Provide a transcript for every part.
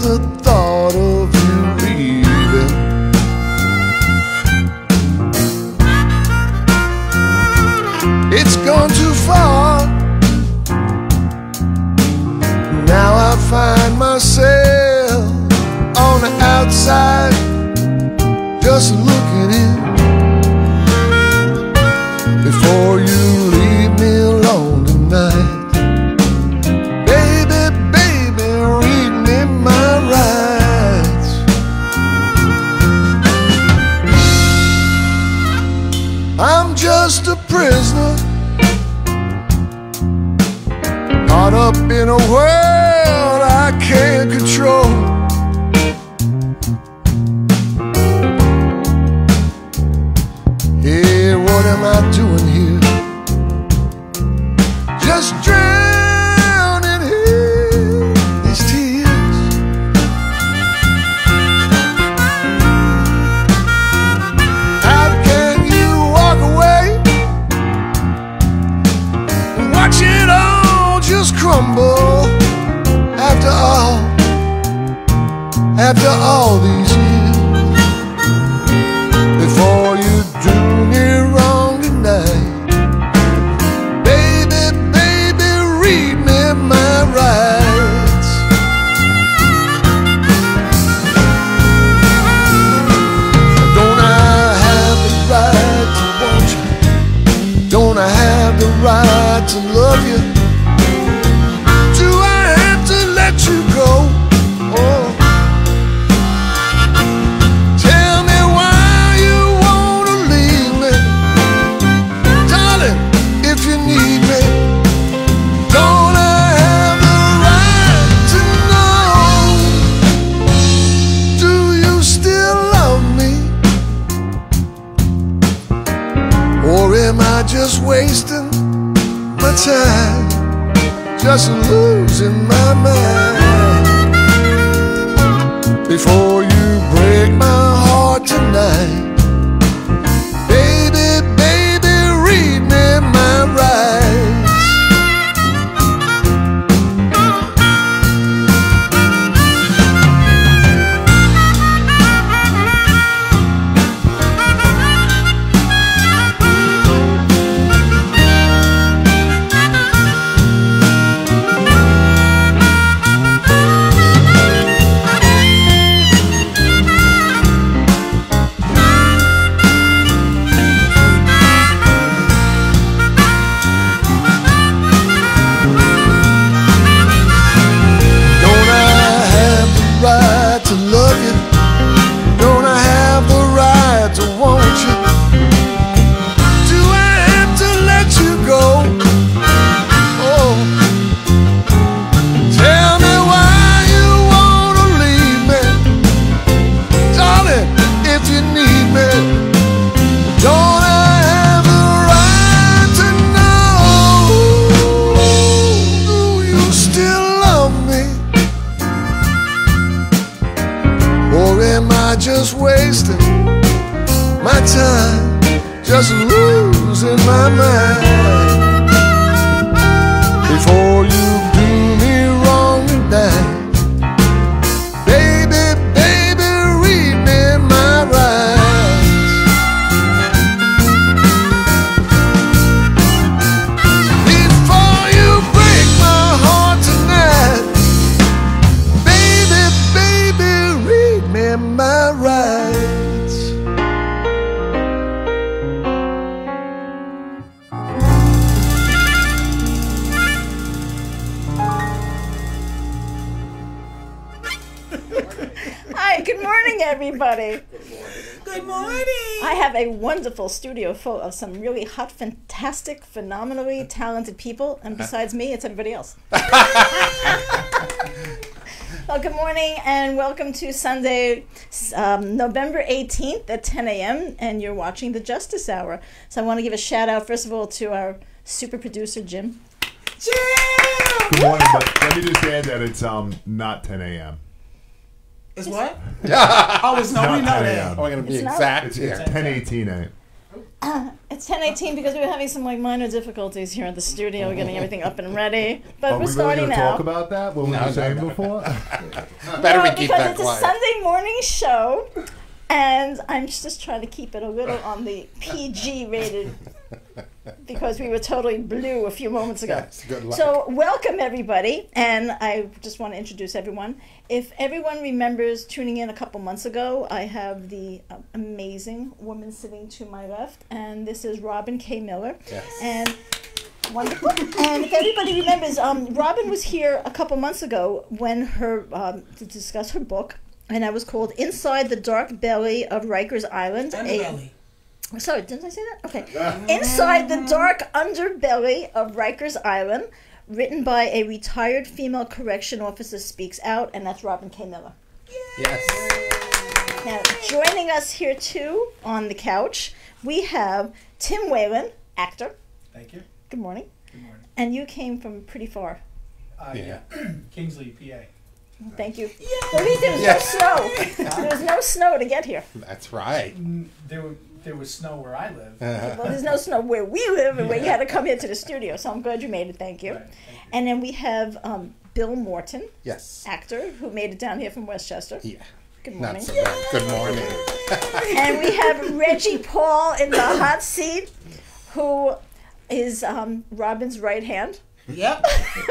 the thought of you leaving. It's gone too far. Now I find myself on the outside, just looking in. Before you leave me alone tonight, baby, baby, read me my rights. I'm just a prisoner, caught up in a world I can't control. Hey, what am I doing here? Just drowning in these tears. How can you walk away and watch it all just crumble after all these years? Before you do me wrong tonight, baby, baby, read me my rights. Don't I have the right to want you? Don't I have the right to love you? Do I have to let you go? Oh, tell me why you wanna leave me, darling, if you need me. Don't I have the right to know? Do you still love me? Or am I just wasting my time, just losing my mind? Before you break my heart tonight, baby, baby, read me my rights. Just wasting my time, just losing my mind. Before you do me wrong tonight, baby, baby, read me my rights. Before you break my heart tonight, baby, baby, read me my rights. Hi, good morning, everybody. Good morning. I have a wonderful studio full of some really hot, fantastic, phenomenally talented people, and besides me, it's everybody else. Well, good morning and welcome to Sunday, November 18th at 10 a.m. and you're watching the Justice Hour. So I want to give a shout out, first of all, to our super producer, Jim. Jim! Good morning, but let me just add that it's not 10 a.m. It's what? Oh, it's no, we know that. Oh, I'm going to be It's not- exact It's here. 10:18 a.m. It's 10:18 because we were having some like minor difficulties here at the studio, getting everything up and ready. But Are we're we really starting going to now. talk about that? What we were saying before? Better we keep because that it's quiet. a Sunday morning show, and I'm just trying to keep it a little on the PG rated because we were totally blue a few moments ago. Yes, good luck. So welcome everybody, and I just want to introduce everyone. If everyone remembers tuning in a couple months ago, I have the amazing woman sitting to my left, and this is Robin K. Miller. Yes. And wonderful. And if everybody remembers, Robin was here a couple months ago when her to discuss her book, and that was called "Inside the Dark Belly of Rikers Island." Underbelly. Sorry, didn't I say that? Okay. Inside the Dark Underbelly of Rikers Island, written by a retired female correction officer speaks out, and that's Robin K. Miller. Yes. Now, joining us here too on the couch, we have Tim Whalen, actor. Thank you. Good morning. Good morning. And you came from pretty far. Yeah. Kingsley, PA. Thank you. Well, at least there was no snow. There was no snow to get here. That's right. There was snow where I live. Well, there's no snow where we live and where you had to come here to the studio, so I'm glad you made it. Thank you. Right, thank you. And then we have Bill Morton, Yes. actor, who made it down here from Westchester. Yeah. Good morning. Not so bad. Good morning. And we have Reggie Paul in the hot seat, who is Robin's right hand, Yep.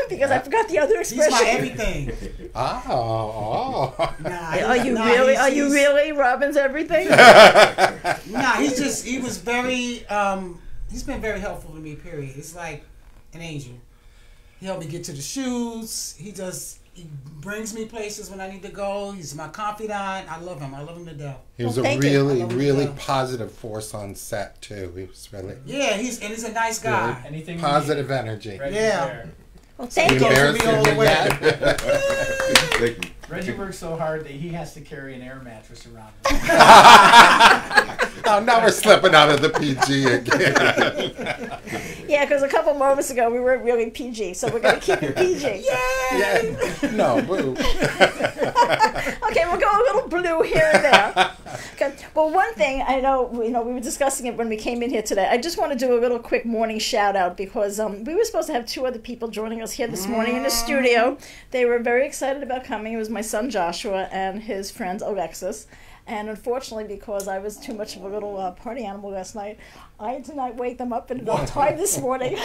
because I forgot the other He's expression. my everything. Oh. Are you really? Are you really Robin's everything? Nah, he was very, he's been very helpful to me, period. He's like an angel. He helped me get to the shoots. He brings me places when I need to go. He's my confidant. I love him. I love him to death. He was Well, a thank you. really, I love him really too. positive force on set too. He was really Yeah, he's a nice guy. Anything you positive need, energy. Reggie's Yeah. there. Well, thank You you. embarrassed me all the him way. yet? Reggie works so hard that he has to carry an air mattress around. Oh, now we're slipping out of the PG again. Yeah, because a couple moments ago we weren't really PG, so we're going to keep it PG. Yeah. No, boo. Okay, we'll go a little blue here and there. Okay. Well, one thing I know, we were discussing it when we came in here today. I just want to do a little quick morning shout out because we were supposed to have two other people joining us here this morning in the studio. They were very excited about coming. It was my son Joshua and his friend Alexis. And unfortunately, because I was too much of a little party animal last night, I did not wake them up in enough time this morning.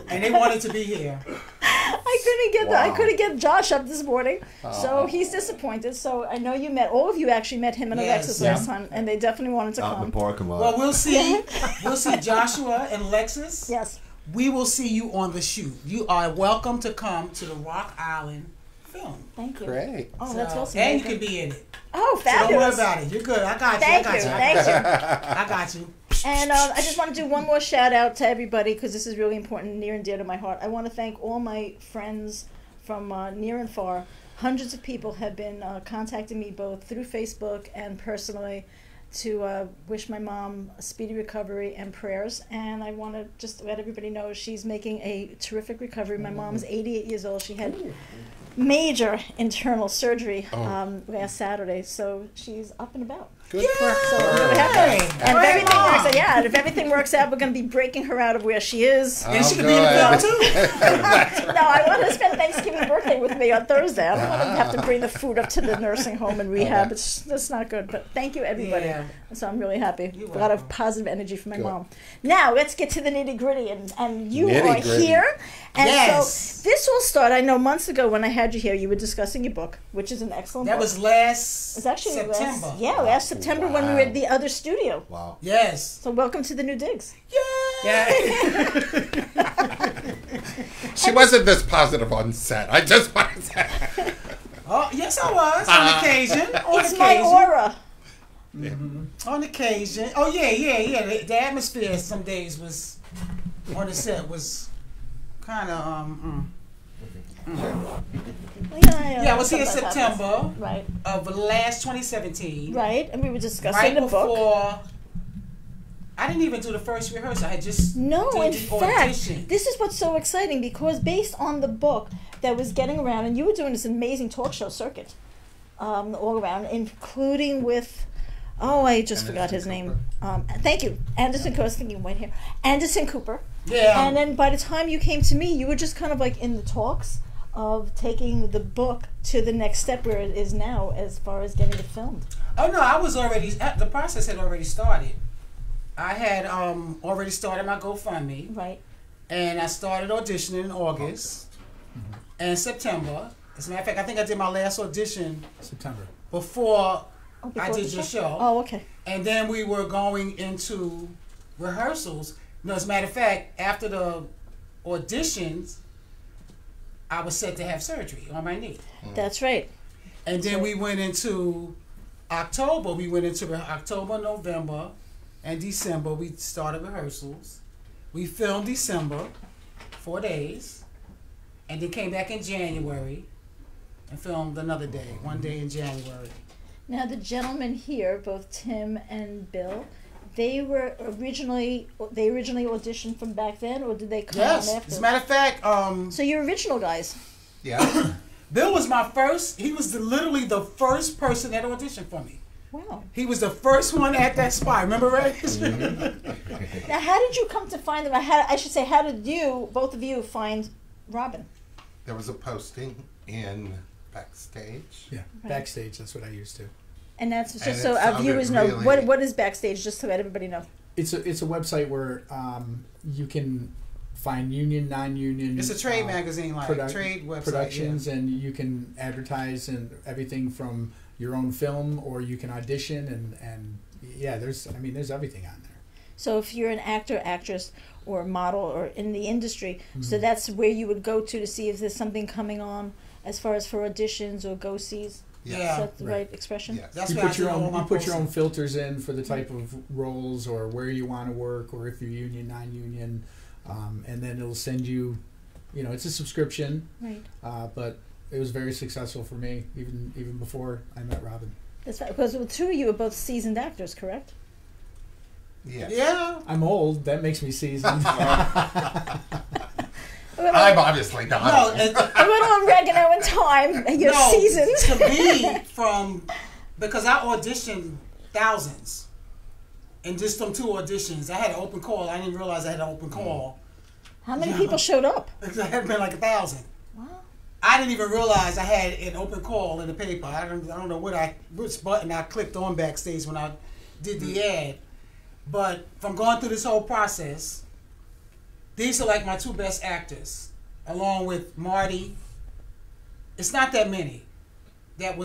And they wanted to be here. I couldn't get Josh up this morning, so he's disappointed. So I know all of you actually met him and Yes. Alexis last time, and they definitely wanted to Out in come. the parking lot. Well, we'll see. We'll see Joshua and Lexus. Yes. We will see you on the shoot. You are welcome to come to the Rock Island film. Thank you. Great. Oh, that's awesome. And you can be in it. Oh, So don't worry fabulous. about it. You're good. I got you. Thank I got you. you. Thank you. I got you. And I just want to do one more shout out to everybody because this is really important, near and dear to my heart. I want to thank all my friends from near and far. Hundreds of people have been contacting me both through Facebook and personally to wish my mom a speedy recovery and prayers. And I want to just let everybody know she's making a terrific recovery. My mom's 88 years old. She had major internal surgery last Saturday, so she's up and about. Good for her. So I'm really happy. And if Right, everything Mom. works out, and if everything works out, we're going to be breaking her out of where she is. And she could be in the film too. No, I want her to spend Thanksgiving birthday with me on Thursday. I don't want to have to bring the food up to the nursing home and rehab. That's not good. But thank you, everybody. Yeah. So I'm really happy. You're A lot of welcome. positive energy from my Good. mom. Now let's get to the nitty gritty, and you are Nitty-gritty. here. And Yes. so this will start. I know months ago when I had you here, you were discussing your book, which is an excellent That book. was last It's actually September. last September when we were at the other studio. Wow. Yes. So welcome to the new digs. Yeah. She wasn't this positive on set. I just want to say. Oh, yes, I was on occasion. On It's my occasion. aura. On occasion. Oh yeah. The atmosphere some days was on the set was kind of Yeah, I was here in sometimes happens. September Right. of last 2017. Right, and we were discussing Right the book. before. I didn't even do the first rehearsal. I had just No, did in the fact, audition. this is what's so exciting because based on the book that was getting around, and you were doing this amazing talk show circuit all around, including with Oh, I just forgot his name. Thank you, Anderson Cooper. I was thinking white hair. Anderson Cooper. Yeah. And then by the time you came to me, you were just kind of like in the talks of taking the book to the next step where it is now, as far as getting it filmed. Oh no, I was already. The process had already started. I had already started my GoFundMe. Right. And I started auditioning in August and September. As a matter of fact, I think I did my last audition September. before Before I did the your show. Oh, okay. And then we were going into rehearsals. No, as a matter of fact, after the auditions, I was set to have surgery on my knee. That's right. And then we went into October. We went into October, November, and December. We started rehearsals. We filmed December, 4 days, and then came back in January and filmed another day, 1 day in January. Now the gentlemen here, both Tim and Bill, they originally auditioned from back then, or did they come Yes, on after? as a matter of fact, So you're original guys. Yeah. Bill was my first. He was literally the first person that auditioned for me. Wow. He was the first one at that spot. Remember, Ray? Now, how did you come to find them? I should say, how did you, both of you, find Robin? There was a posting in Backstage. Yeah, Backstage. That's what I used to. And that's just And so it our sounded viewers know really- what is Backstage, just to let everybody know. It's a website where you can find union, non-union. It's a trade magazine, like trade website. productions, yeah. and you can advertise and everything from your own film, or you can audition, and yeah, there's everything on there. So if you're an actor, actress, or model, or in the industry, so Mm-hmm. that's where you would go to see if there's something coming on, as far as for auditions or go-sees. Yes. Yeah. Is that the right expression? Yes. That's You where I put your did all own my you put your posting. own filters in for the type of roles, or where you want to work, or if you're union, non-union, and then it'll send you. It's a subscription, Right. but it was very successful for me, even before I met Robin. That's right. Because the two of you are both seasoned actors, correct? Yes. Yeah. I'm old. That makes me seasoned. I'm obviously not. No, and, A little oregano in time. and You're seasoned. to me, because I auditioned thousands, and just from 2 auditions, I had an open call. I didn't realize I had an open call. How many people showed up? It had been like 1,000. Wow. I didn't even realize I had an open call in the paper. I don't know which button I clicked on Backstage when I did the ad. But from going through this whole process, these are like my 2 best actors, along with Marty. It's not that many that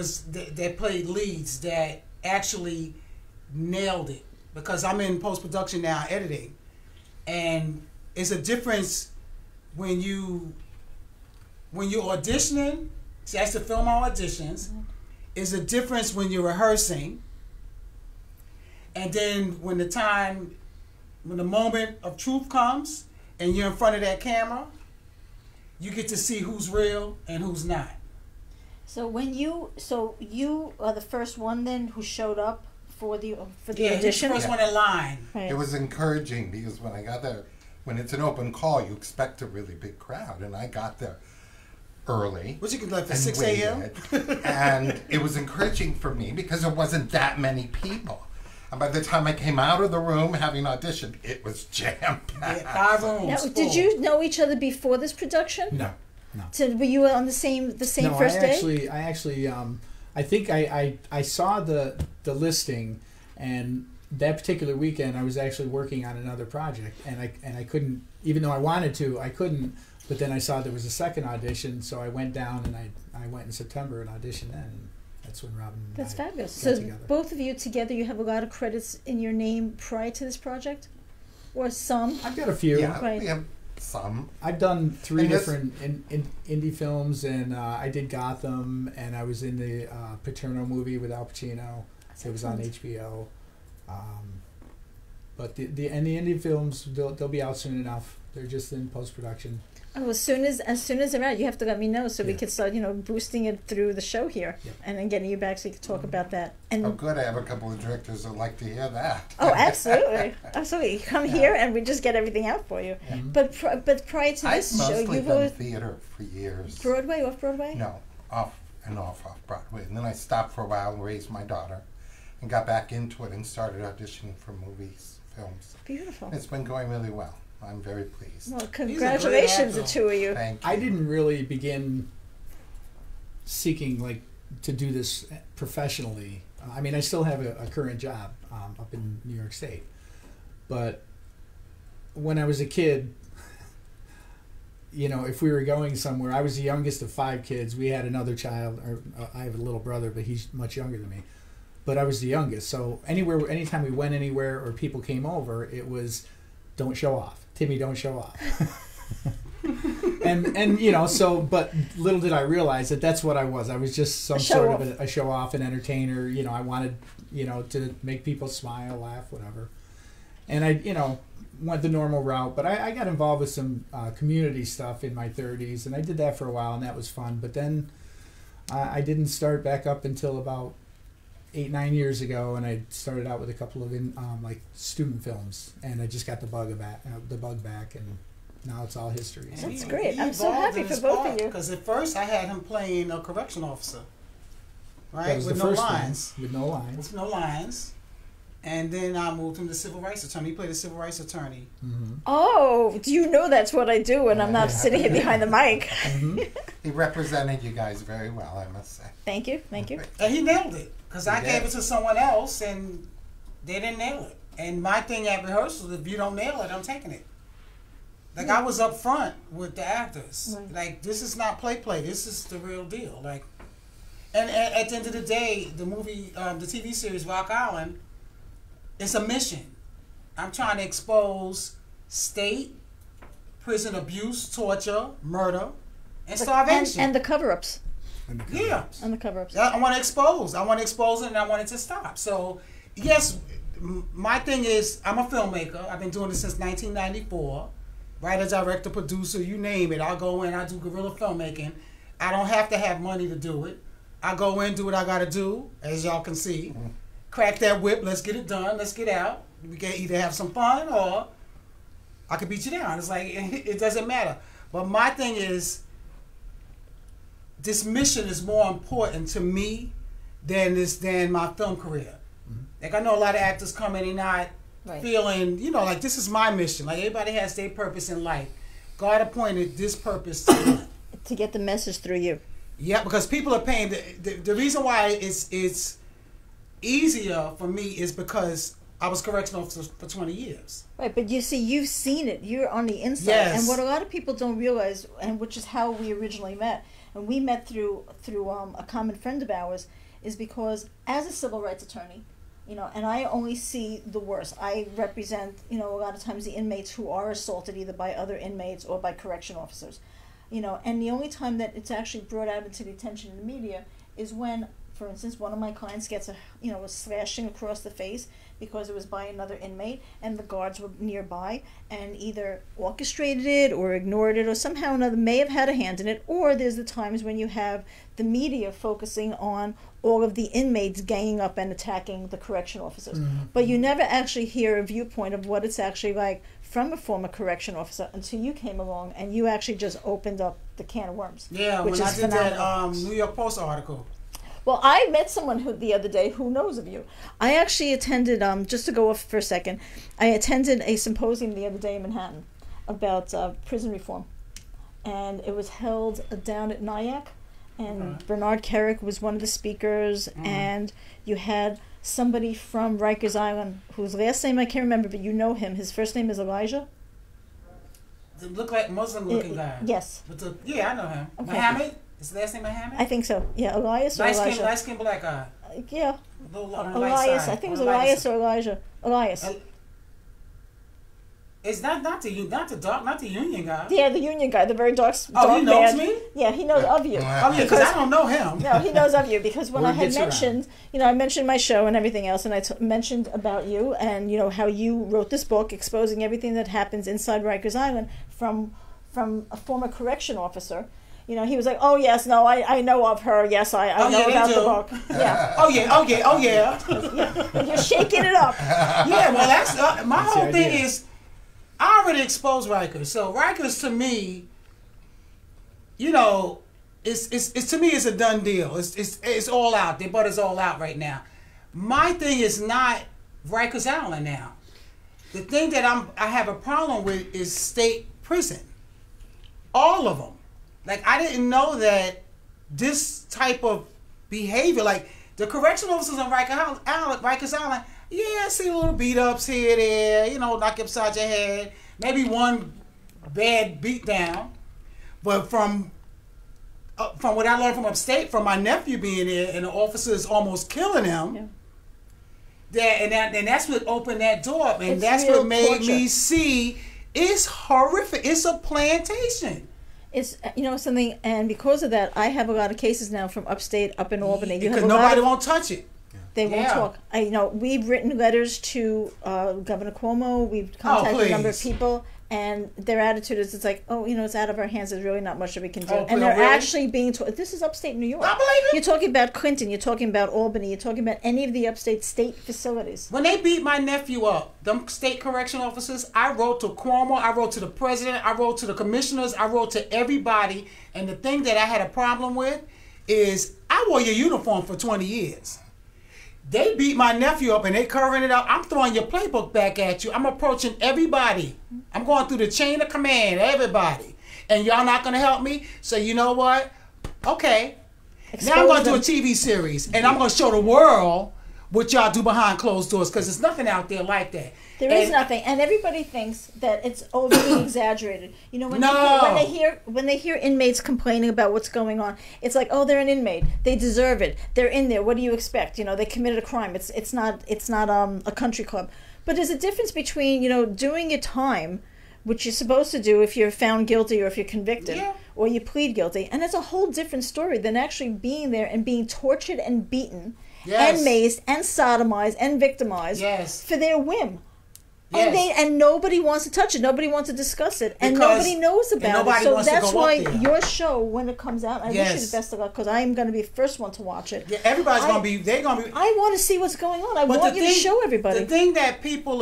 played leads that actually nailed it, because I'm in post-production now, editing, and it's a difference when you auditioning. See, I used to film our auditions. Is a difference when you're rehearsing, and then when the moment of truth comes and you're in front of that camera, you get to see who's real and who's not. So you are the first one then who showed up for the He's the audition. first one in line. Right. It was encouraging because when I got there, when it's an open call, you expect a really big crowd, and I got there early. What you could like for and 6 a.m. waited. And it was encouraging for me because there wasn't that many people. And by the time I came out of the room having auditioned, it was jam-packed. Yeah, 5 rooms. Now, full. did you know each other before this production? No. So were you on the same No, first day? I actually, I think I saw the listing, and that particular weekend I was actually working on another project, and I couldn't, even though I wanted to, I couldn't. But then I saw there was a second audition, so I went down and I went in September and auditioned then. And that's when Robin and That's I fabulous. got So together. both of you together, you have a lot of credits in your name prior to this project, or some? I've got a few. Yeah, Right. we have some. I've done 3 And this- different indie films, and I did Gotham, and I was in the Paterno movie with Al Pacino. It was on HBO. But the indie films, they'll be out soon enough. They're just in post-production. Oh, as soon as they're out, you have to let me know so we Yeah. can start, boosting it through the show here, Yeah. and then getting you back so you can talk about that. And Oh, good. I have a couple of directors that like to hear that. oh, absolutely, absolutely. Come here and we just get everything out for you. Mhm. But prior to I've this show, mostly you've done always theater for years. Broadway, off Broadway. No, off Broadway. And then I stopped for a while and raised my daughter. and got back into it and started auditioning for movies, films. Beautiful. It's been going really well. I'm very pleased. Well, congratulations, the actor. two of you. Thank you. I didn't really begin seeking to do this professionally. I mean, I still have a current job up in New York State, but when I was a kid, if we were going somewhere, I was the youngest of 5 kids. We had another child, or I have a little brother, but he's much younger than me. But I was the youngest, so anytime we went anywhere or people came over, it was, don't show off, Timmy, don't show off. and so, but little did I realize that that's what I was. I was just some sort of a show off, an entertainer. I wanted to make people smile, laugh, whatever. And I went the normal route, but I got involved with some community stuff in my 30s, and I did that for a while, and that was fun. But then I didn't start back up until about 8-9 years ago, and I started out with a couple of student films, and I just got the bug back, and now it's all history. And That's he- great. he I'm so evolved happy in for his both part, of you. Because at first I had him playing a correction officer, right, That was with the no first lines. one, with no lines. With no lines. And then I moved him to civil rights attorney. He played a civil rights attorney. Mm-hmm. Oh, do you know that's what I do when I'm not Yeah. sitting here behind the mic? Mm-hmm. He represented you guys very well, I must say. Thank you. Thank you. And he nailed it. Because I He gave did. it to someone else and they didn't nail it. And my thing at rehearsal, if you don't nail it, I'm taking it. Like, I was up front with the actors. Right. Like, this is not play. This is the real deal. Like, and at the end of the day, the movie, the TV series Rock Island, it's a mission. I'm trying to expose state, prison abuse, torture, murder, and starvation. And the cover-ups. Yeah. And the cover-ups. I want to expose. I want to expose it, and I want it to stop. So, yes, my thing is, I'm a filmmaker. I've been doing this since 1994. Writer, director, producer, you name it. I'll go in, I do guerrilla filmmaking. I don't have to have money to do it. I go in, do what I got to do, as y'all can see. Crack that whip, let's get it done, let's get out. We can either have some fun or I could beat you down. It's like, it doesn't matter. But my thing is, this mission is more important to me than my film career. Like, I know a lot of actors come in and not feeling, like, this is my mission. Like, everybody has their purpose in life. God appointed this purpose to me. To get the message through you. Yeah, because people are paying. The reason why it's easier for me is because I was correctional officer for 20 years. Right, but you see, you've seen it. You're on the inside. Yes. And what a lot of people don't realize, and which is how we originally met, and we met through a common friend of ours, is because as a civil rights attorney, and I only see the worst. I represent, a lot of times the inmates who are assaulted either by other inmates or by correction officers. And the only time that it's actually brought out into the attention in the media is when, for instance, one of my clients gets a slashing across the face because it was by another inmate, and the guards were nearby and either orchestrated it or ignored it or somehow or another may have had a hand in it. Or there's the times when you have the media focusing on all of the inmates ganging up and attacking the correction officers. But you never actually hear a viewpoint of what it's actually like from a former correction officer until you came along and you actually just opened up the can of worms. Yeah, which when I is did phenomenal. that New York Post article. Well, I met someone the other day who knows of you. I actually attended, just to go off for a second, I attended a symposium the other day in Manhattan about prison reform. And it was held down at Nyack. And Bernard Kerrick was one of the speakers. And you had somebody from Rikers Island, whose last name I can't remember, but you know him. His first name is Elijah. They look like Muslim-looking guy. Yes. Yeah, I know him. Okay. Muhammad? Is the last name Muhammad? I think so. Yeah, Elias or light Elijah. skin black guy. Yeah. A little on the light Elias. side. I think it was On the light Elias side. or Elijah. Elias. It's not the union guy. Yeah, the union guy, the very dark Oh, he knows man. me? Yeah, he knows of you. Oh yeah, because I don't know him. No, he knows of you because when Word I had gets around. mentioned, I mentioned my show and everything else, and I mentioned about you and how you wrote this book exposing everything that happens inside Rikers Island from a former correction officer. He was like, "Oh yes, no, I know of her. Yes, I know about the book." Yeah. Oh yeah. You're shaking it up. Yeah, well, that's my That's the whole thing idea. is, I already exposed Rikers. So Rikers to me, it's to me it's a done deal. It's all out. Their butt is all out right now. My thing is not Rikers Island now. The thing that I have a problem with is state prison. All of them. Like, I didn't know that this type of behavior, like the correctional officers on Rikers Island, yeah, I see little beat ups here, there, you know, knock upside your head, maybe one bad beat down. But from what I learned from upstate, from my nephew being there and the officers almost killing him, and that's what opened that door up. And It's that's real what made torture. me see it's horrific. It's a plantation. It's, you know, something, and because of that, I have a lot of cases now from upstate, up in Albany. You have Because a lot nobody of, won't touch it. they won't Yeah. talk. You know, we've written letters to Governor Cuomo. We've contacted a number of please. people, and their attitude is, it's like, oh, you know, it's out of our hands. There's really not much that we can do. Oh, and please, they're really? actually being told, this is upstate New York. I believe it. You're talking about Clinton. You're talking about Albany. You're talking about any of the upstate state facilities. When they beat my nephew up, them state correction officers, I wrote to Cuomo, I wrote to the president, I wrote to the commissioners, I wrote to everybody. And the thing that I had a problem with is I wore your uniform for 20 years. They beat my nephew up and they covering it up. I'm throwing your playbook back at you. I'm approaching everybody. I'm going through the chain of command, everybody. And y'all not going to help me? So you know what? Okay. Now I'm going to do a TV series. And I'm going to show the world what y'all do behind closed doors. Because there's nothing out there like that. There is nothing, and everybody thinks that it's overly exaggerated. You know, when No. they hear inmates complaining about what's going on, it's like, oh, they're an inmate, they deserve it, they're in there. What do you expect? You know, they committed a crime. It's not a country club. But there's a difference between, you know, doing your time, which you're supposed to do if you're found guilty or if you're convicted, Yeah. or you plead guilty, and it's a whole different story than actually being there and being tortured and beaten, Yes. and mazed and sodomized and victimized Yes. for their whim. Yes. And nobody wants to touch it. Nobody wants to discuss it, and Because- nobody knows and about nobody it. So wants to that's go up why there. your show, when it comes out, I wish you Yes. the best of luck, because I am going to be the first one to watch it. Yeah, everybody's going to be, they're going to be. I want to see what's going on. I But want the you to thing- show everybody. The thing that people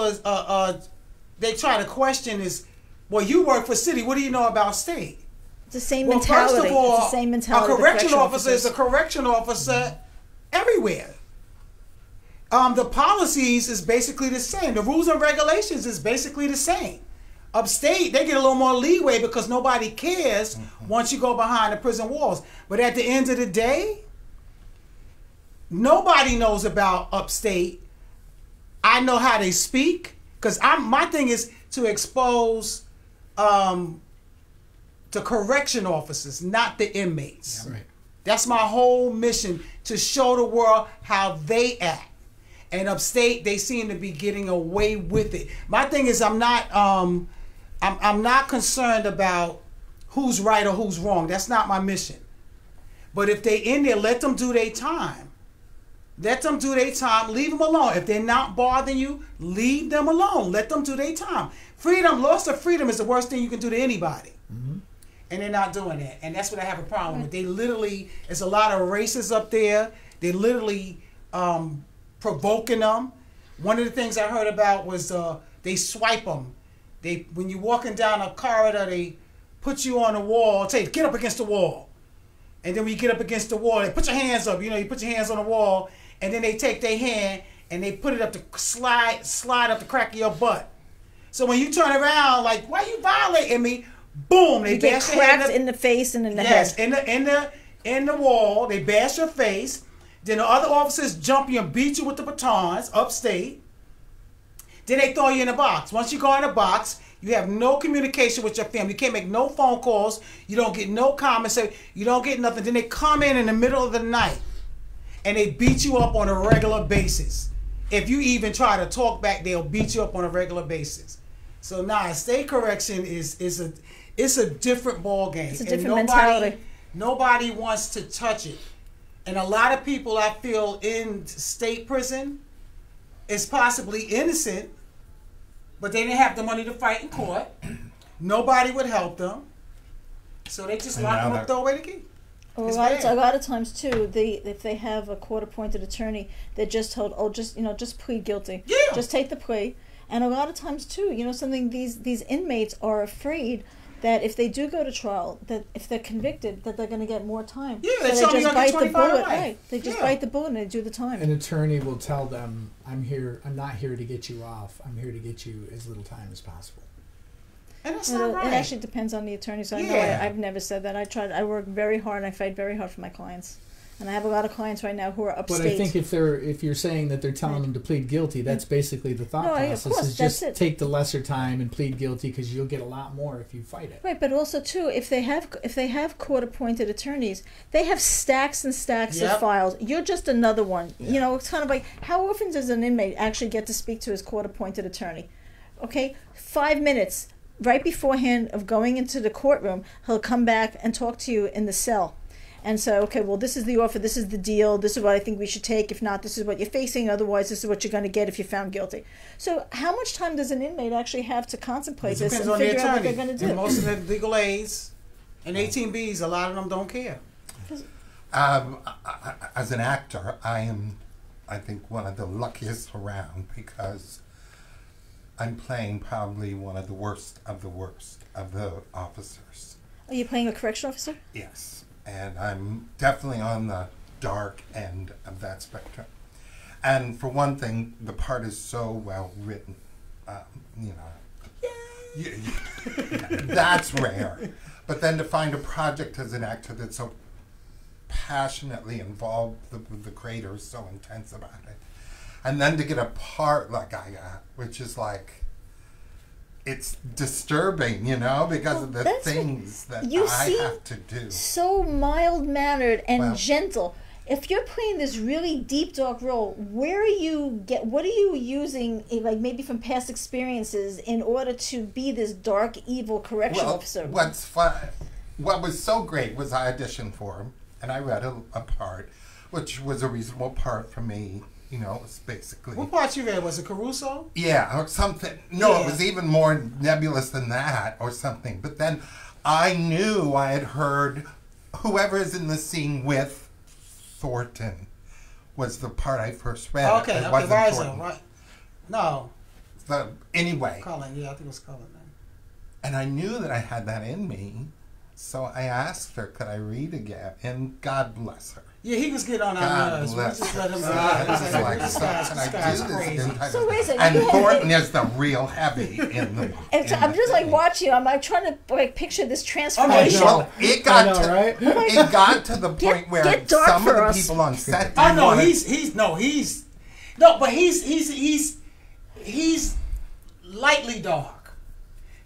they try to question is, well, you work for city. What do you know about state? It's the same Well, mentality. first of all, it's the same mentality. a the correction correctional officer is a officers. correction officer everywhere. The policies is basically the same. The rules and regulations is basically the same. Upstate, they get a little more leeway because nobody cares once you go behind the prison walls. But at the end of the day, nobody knows about upstate. I know how they speak because my thing is to expose the correction officers, not the inmates. Right. That's my whole mission, to show the world how they act. And upstate, they seem to be getting away with it. My thing is, I'm not concerned about who's right or who's wrong. That's not my mission. But if they in there, let them do their time. Let them do their time. Leave them alone. If they're not bothering you, leave them alone. Let them do their time. Freedom, loss of freedom is the worst thing you can do to anybody. Mm-hmm. And they're not doing that. And that's what I have a problem with. They literally, there's a lot of racists up there. They literally provoking them. One of the things I heard about was they swipe them. When you're walking down a corridor, they put you on a wall, say, get up against the wall. And then when you get up against the wall, they put your hands up. You know, you put your hands on the wall, and then they take their hand and they put it up to slide up the crack of your butt. So when you turn around, like, why you violating me? Boom! They You get bash your head cracked in the face and in the yes, head. in the wall. They bash your face. Then the other officers jump you and beat you with the batons upstate. Then they throw you in a box. Once you go in a box, you have no communication with your family. You can't make no phone calls. You don't get no comments. You don't get nothing. Then they come in the middle of the night and they beat you up on a regular basis. If you even try to talk back, they'll beat you up on a regular basis. So state correction is a different ball game. It's a different mentality. Nobody wants to touch it. And a lot of people I feel in state prison is possibly innocent, but they didn't have the money to fight in court. Nobody would help them. So they just lock them up, throw away the key. Well, It's a lot of times too, if they have a court-appointed attorney, they're just told, oh, just plead guilty. Yeah. Just take the plea. And a lot of times too, something, these inmates are afraid that if they do go to trial, that if they're convicted, that they're going to get more time. Yeah, they so tell me just I'll get bite the 25 bullet. life. Right. They just bite the bullet and they do the time. An attorney will tell them, I'm not here to get you off. I'm here to get you as little time as possible. And that's not right. It actually depends on the attorney. So I know I've never said that. I work very hard and I fight very hard for my clients. And I have a lot of clients right now who are upstate. But I think if you're saying that they're telling them to plead guilty, that's basically the thought process. Of course, is just take the lesser time and plead guilty because you'll get a lot more if you fight it. Right, but also too, if they have court-appointed attorneys, they have stacks and stacks of files. You're just another one. Yeah. You know, it's kind of like, how often does an inmate actually get to speak to his court-appointed attorney? Okay, 5 minutes right beforehand of going into the courtroom, he'll come back and talk to you in the cell. And so, okay, well, this is the offer, this is the deal, this is what I think we should take. If not, this is what you're facing. Otherwise, this is what you're going to get if you're found guilty. So how much time does an inmate actually have to contemplate this and figure out what they're going to do? And most of the legal aids and 18Bs, a lot of them don't care. As an actor, I am, I think, one of the luckiest around because I'm playing probably one of the worst of the officers. Are you playing a correction officer? Yes. And I'm definitely on the dark end of that spectrum. And for one thing, the part is so well written. You know, that's rare. But then to find a project as an actor that's so passionately involved, the creator is so intense about it. And then to get a part like I got, which is like, it's disturbing, you know, because of the things that I have to do. So mild-mannered and gentle. If you're playing this really deep, dark role, what are you using, like maybe from past experiences, in order to be this dark, evil correction officer? What was so great was I auditioned for him, and I read a part, which was a reasonable part for me. You know, it's basically... What part you read? Was it Caruso? Yeah, or something. No, it was even more nebulous than that or something. But then I knew I had heard whoever is in the scene with Thornton was the part I first read. Okay, it wasn't Rizzo, right? No. Anyway. Cullen, yeah, I think it was Cullen then. And I knew that I had that in me. So I asked her, could I read again? And God bless her. Yeah, he was getting on our nerves. We just let him So wait a second. And Morton is the real heavy in the. I'm just like watching. I'm like trying to like picture this transformation. Well, it got to the point where some of the people on set. Oh no, he's lightly dark.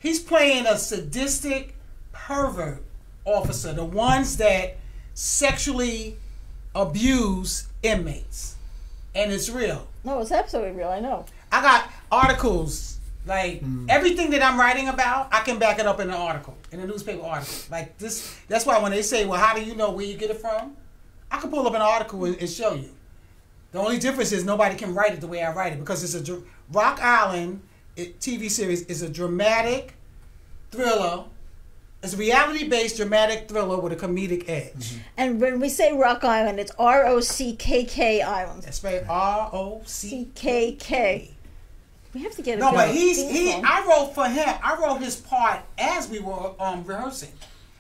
He's playing a sadistic pervert officer, the ones that sexually abuse inmates, and it's real. No, it's absolutely real. I know. I got articles like everything that I'm writing about. I can back it up in an article, in a newspaper article. Like this. That's why when they say, "Well, how do you know where you get it from?" I can pull up an article and show you. The only difference is nobody can write it the way I write it because it's a ROCKK ISLAND TV series is a dramatic thriller. It's a reality-based dramatic thriller with a comedic edge. Mm-hmm. And when we say ROCKK Island, it's ROCKK Island. That's right, ROCKK. We have to get it. No, but I wrote for him. I wrote his part as we were rehearsing.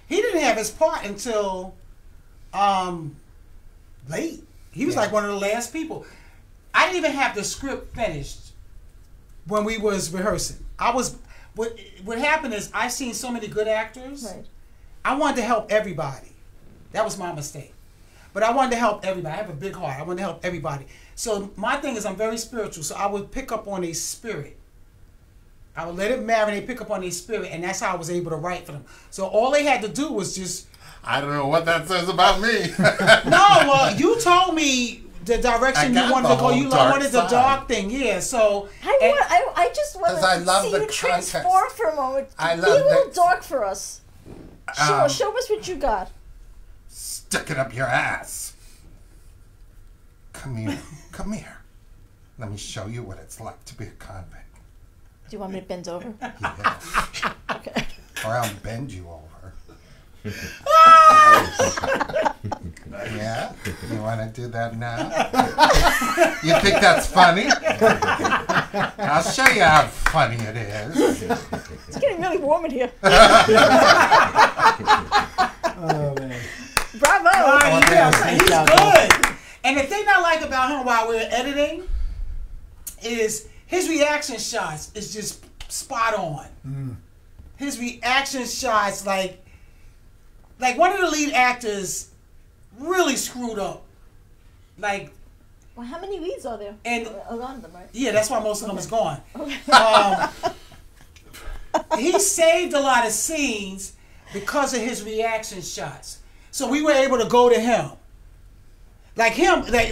He didn't have his part until late. He was like one of the last people. I didn't even have the script finished when we was rehearsing. What happened is I've seen so many good actors. Right. I wanted to help everybody. That was my mistake. But I wanted to help everybody. I have a big heart. I wanted to help everybody. So my thing is I'm very spiritual. So I would pick up on a spirit. I would let it marinate, pick up on a spirit, and that's how I was able to write for them. So all they had to do was just... I don't know what that says about me. No, well, you told me the direction you wanted to go. You wanted the dark thing, yeah. So I just want to see you transform for a moment. Be a little dark for us. Show us what you got. Stick it up your ass. Come here. Come here. Let me show you what it's like to be a convict. Do you want me to bend over? Yes. Okay. Or I'll bend you over. Yeah? You want to do that now? You think that's funny? I'll show you how funny it is. It's getting getting really warm in here. Oh man. Bravo. He's good. And the thing I like about him while we're editing is his reaction shots is just spot on. His reaction shots, like one of the lead actors really screwed up. Like, well, how many leads are there? And a lot of them, right? Yeah, that's why most of them is gone. Okay. He saved a lot of scenes because of his reaction shots. So we were able to go to him. Like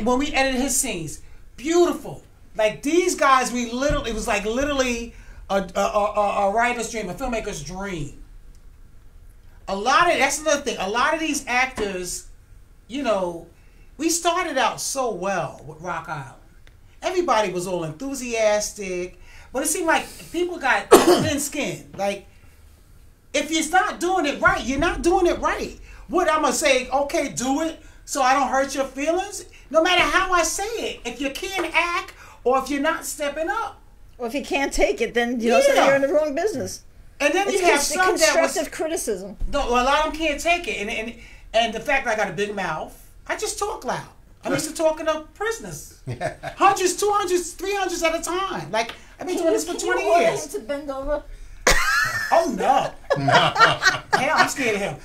when we edited his scenes, beautiful. Like these guys, it was like literally a writer's dream, a filmmaker's dream. That's another thing. A lot of these actors, you know, we started out so well with Rock Island. Everybody was all enthusiastic, but it seemed like people got thin skin. Like, if you're not doing it right, you're not doing it right. What I'm gonna say, okay, do it so I don't hurt your feelings? No matter how I say it, if you can't act or if you're not stepping up. Or if you can't take it, then you know so you're in the wrong business. And then you have some constructive criticism. No, a lot of them can't take it. And the fact that I got a big mouth, I just talk loud. I'm used to talking to prisoners. Hundreds, 200s, 300s at a time. Like, I've been doing this for 20 years. Him to bend over? Oh, no. Hell, I'm scared of him.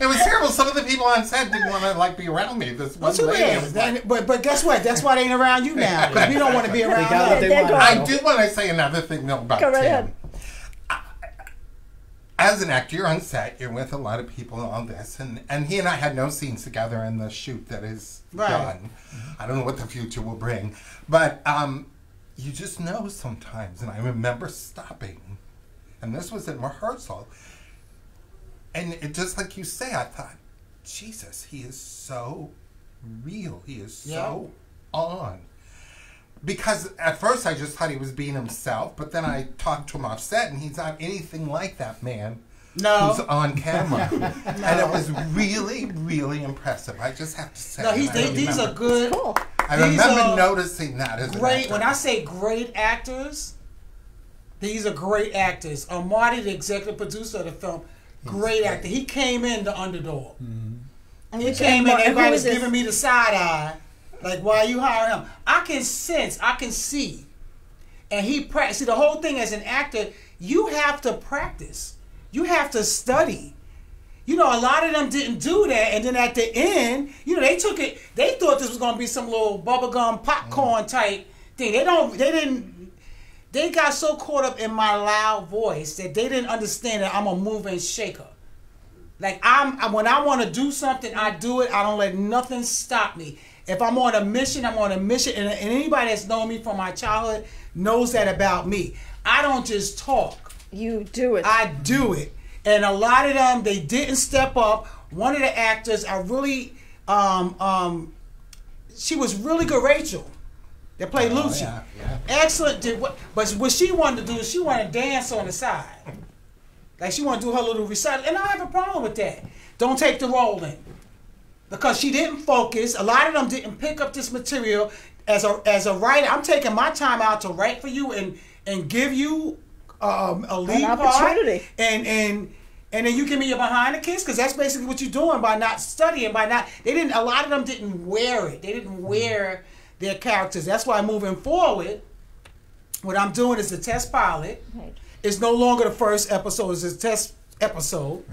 It was terrible. Some of the people on set didn't want to be around me. This one lady. But guess what? That's why they ain't around you now. Because we don't want to be around them. I do want to say another thing though about Tim. Ahead. As an actor, you're on set, you're with a lot of people and all this, and he and I had no scenes together in the shoot that is done. I don't know what the future will bring, but you just know sometimes, and I remember stopping, and this was in rehearsal, and it just like you say, I thought, Jesus, he is so real, he is so on. Because at first I just thought he was being himself, but then I talked to him off set, and he's not anything like that man who's on camera. And it was really, really impressive. I just have to say. No, these are good. Cool. I remember noticing that as great. An actor. When I say great actors, these are great actors. Marty, the executive producer of the film, great actor. He came in the underdog. He came in, everybody was giving me the side eye. Like, why are you hiring him? I can sense, I can see. And see, the whole thing as an actor, you have to practice. You have to study. You know, a lot of them didn't do that. And then at the end, you know, they took it, they thought this was going to be some little bubblegum popcorn type thing. They got so caught up in my loud voice that they didn't understand that I'm a mover and shaker. Like, when I want to do something, I do it. I don't let nothing stop me. If I'm on a mission, I'm on a mission. And anybody that's known me from my childhood knows that about me. I don't just talk. You do it. I do it. And a lot of them, they didn't step up. One of the actors, I really, she was really good, Rachel, that played Lucy. Yeah. Excellent. But what she wanted to do is she wanted to dance on the side. Like, she wanted to do her little recital. And I have a problem with that. Don't take the role in. Because she didn't focus. A lot of them didn't pick up this material. As a writer, I'm taking my time out to write for you and give you a lead opportunity. part. And then you give me your behind the kiss, because that's basically what you're doing by not studying, a lot of them didn't wear it. They didn't wear their characters. That's why moving forward, what I'm doing is a test pilot. Right. It's no longer the first episode, it's a test episode.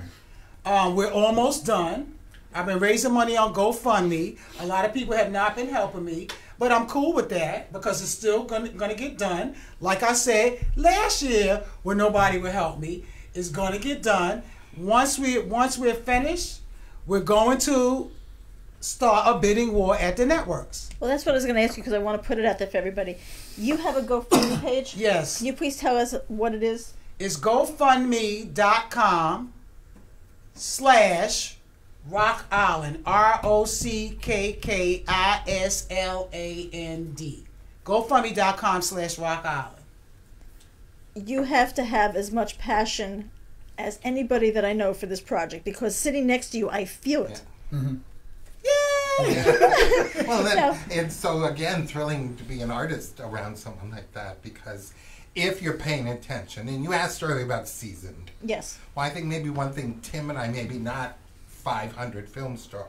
Right. We're almost done. I've been raising money on GoFundMe. A lot of people have not been helping me, but I'm cool with that because it's still gonna get done. Like I said last year, when nobody would help me, it's gonna get done. Once we're finished, we're going to start a bidding war at the networks. Well, that's what I was going to ask you because I want to put it out there for everybody. You have a GoFundMe page? Yes. Can you please tell us what it is? It's GoFundMe.com/Rock Island, ROCKK ISLAND. GoFundMe.com/Rock Island. You have to have as much passion as anybody that I know for this project because sitting next to you, I feel it. Yeah. Mm-hmm. Well, then, it's so again thrilling to be an artist around someone like that because if you're paying attention, and you asked earlier about seasoned. Yes. Well, I think maybe one thing, Tim and I, maybe not 500 film star,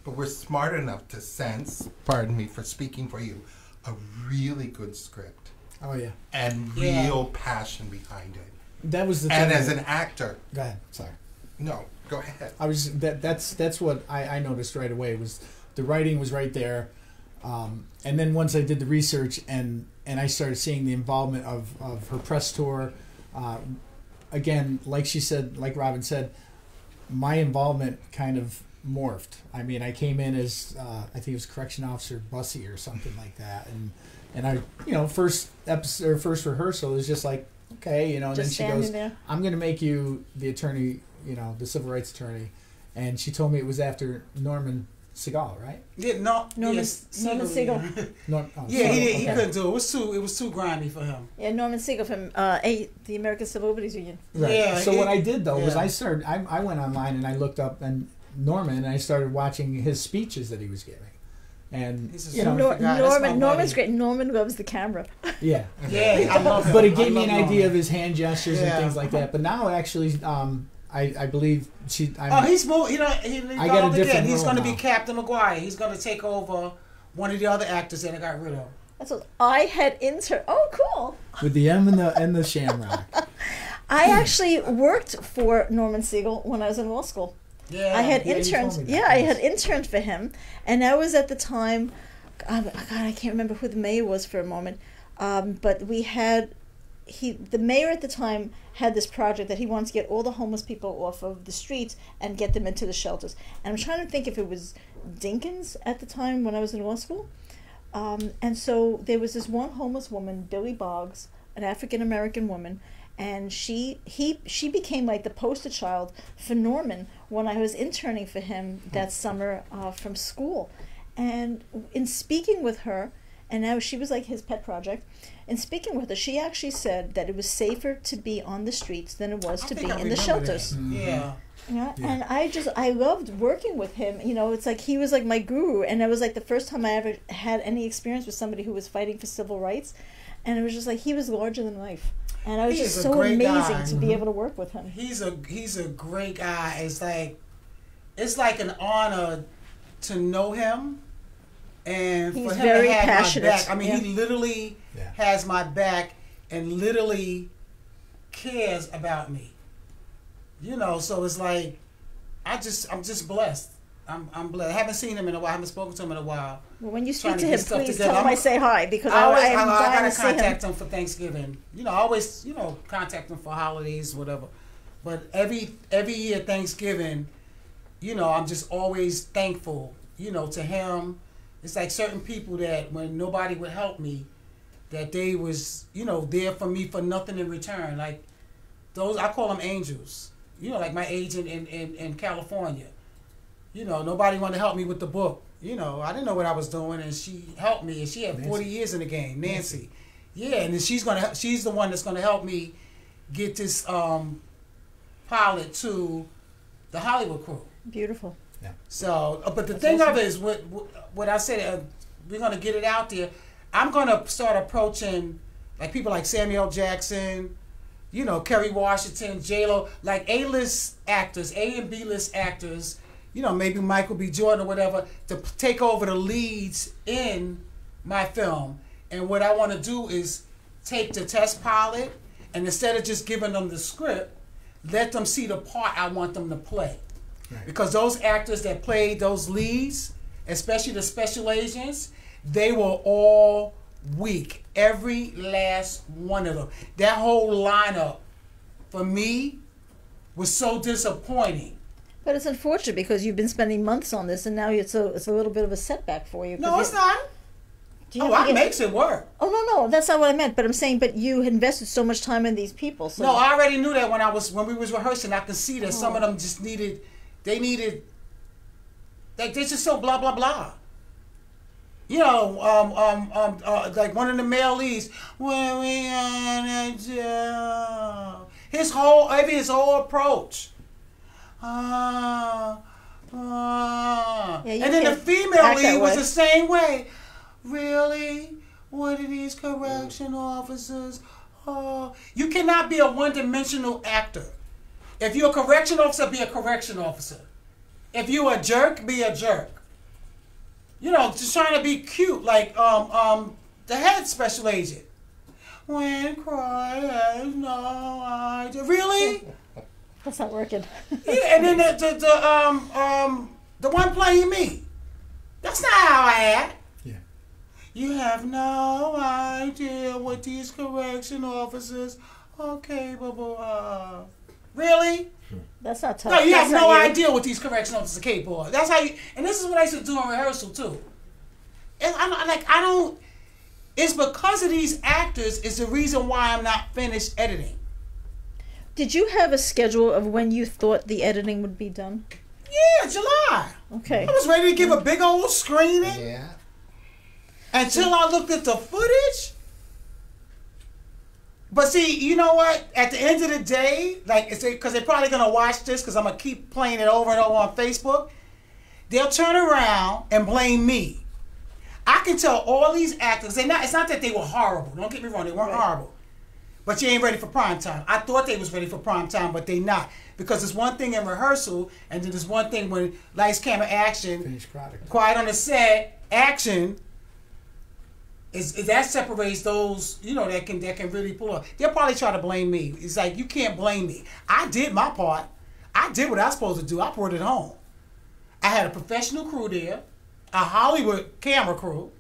but we're smart enough to sense, pardon me for speaking for you, a really good script. Oh yeah. And real passion behind it. That was the thing. And as an actor. Go ahead. Sorry. No, go ahead. That's what I noticed right away, was the writing was right there. And then once I did the research and I started seeing the involvement of her press tour, again, like she said, like Robin said, my involvement kind of morphed. I mean, I came in as I think it was Correction Officer Bussy or something like that, and I, first episode or first rehearsal was just like, okay, and just then she goes, there. I'm going to make you the attorney, the civil rights attorney, and she told me it was after Norman Seagal, right? Yeah, Norman Seagal. He couldn't do it. It was too grimy for him. Yeah, Norman Seagal from the American Civil Liberties Union. Right. Yeah. So what I did though was I went online and I looked up and Norman and I started watching his speeches that he was giving, and Norman's great. Norman loves the camera. Yeah. Yeah, I love him. But it gave me an idea of his hand gestures and things like that. But now actually, I believe he's moved. He's going to be now. Captain McGuire. He's going to take over one of the other actors that I got rid of. That's what I had intern. Oh, cool. With the M and the Shamrock. I actually worked for Norman Seagal when I was in law school. Yeah, I had interned. I had interned for him, and I was at the time. God, I can't remember who the mayor was for a moment, but we had. The mayor at the time had this project that he wanted to get all the homeless people off of the streets and get them into the shelters. And I'm trying to think if it was Dinkins at the time when I was in law school. And so there was this one homeless woman, Billy Boggs, an African American woman, and she became like the poster child for Norman when I was interning for him that summer from school. And in speaking with her, and now she was like his pet project. In speaking with her, she actually said that it was safer to be on the streets than it was to be in the shelters. Yeah. And I loved working with him. It's like he was like my guru, and it was like the first time I ever had any experience with somebody who was fighting for civil rights, and it was just like he was larger than life, and I was just so amazing to be able to work with him. He's a great guy. It's like an honor to know him. And he's for him very to have passionate. my back, I mean, he literally has my back and literally cares about me. So it's like I'm just blessed. I'm blessed. I haven't seen him in a while. I haven't spoken to him in a while. Well, when you speak to him, please tell him I say hi, because I gotta contact him for Thanksgiving. I always contact him for holidays, whatever. But every year Thanksgiving, I'm just always thankful. To him. It's like certain people that when nobody would help me, that they was, there for me for nothing in return. Like those, I call them angels. Like my agent in California. Nobody wanted to help me with the book. I didn't know what I was doing, and she helped me, and she had 40 years in the game, Nancy. Yeah, and then she's the one that's gonna help me get this pilot to the Hollywood crew. Beautiful. Yeah. So, but the thing of it is, what I said, we're going to get it out there. I'm going to start approaching like people like Samuel Jackson, Kerry Washington, J-Lo, like A-list actors, A and B-list actors, maybe Michael B. Jordan or whatever, to take over the leads in my film. And what I want to do is take the test pilot, and instead of just giving them the script, let them see the part I want them to play. Right. Because those actors that played those leads, especially the special agents, they were all weak. Every last one of them. That whole lineup, for me, was so disappointing. But it's unfortunate because you've been spending months on this, and now it's a little bit of a setback for you. No, it's not. It makes it work. Oh, no, that's not what I meant. But I'm saying, but you invested so much time in these people. So. No, I already knew that when we was rehearsing. I could see that some of them just needed. They like they're just so blah blah blah. Like one of the male leads. When we on a job. His whole approach. Yeah, and then the female lead was the same way. Really? What are these correction officers? You cannot be a one-dimensional actor. If you're a correction officer, be a correction officer. If you're a jerk, be a jerk. You know, just trying to be cute, like the head special agent. When cry has no idea. Really? That's not working. Yeah, and then the one playing me. That's not how I act. Yeah. You have no idea what these correction officers are capable of. Really? That's not tough. No, you have That's no not you. idea what these correction officers are capable of. That's how you. And this is what I used to do in rehearsal too. And I don't. It's because of these actors is the reason why I'm not finished editing. Did you have a schedule of when you thought the editing would be done? Yeah, July. Okay. I was ready to give a big old screening. Yeah. Until I looked at the footage. But see, you know what? At the end of the day, like, because they're probably going to watch this because I'm going to keep playing it over and over on Facebook. They'll turn around and blame me. I can tell all these actors, it's not that they were horrible. Don't get me wrong, they weren't horrible. But you ain't ready for prime time. I thought they was ready for prime time, but they not. Because there's one thing in rehearsal, and then there's one thing when lights, camera, action, Finished product. quiet on the set, action, is that separates those, you know, that can really pull up. They'll probably try to blame me. It's like, you can't blame me. I did my part. I did what I was supposed to do. I brought it home. I had a professional crew there, a Hollywood camera crew.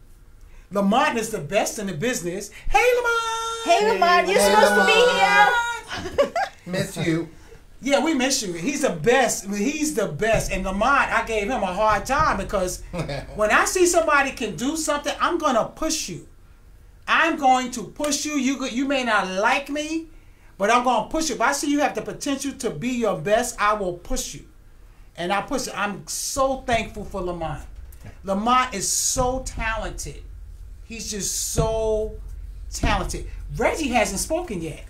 Lamont is the best in the business. Hey, Lamont! Hey, Lamont, you're supposed to be here. Miss you. Yeah, we miss you. He's the best. I mean, he's the best. And Lamont, I gave him a hard time because when I see somebody can do something, I'm going to push you. I'm going to push you. You may not like me, but I'm going to push you. If I see you have the potential to be your best, I will push you. And I push you. I'm so thankful for Lamont. Lamont is so talented. He's just so talented. Reggie hasn't spoken yet.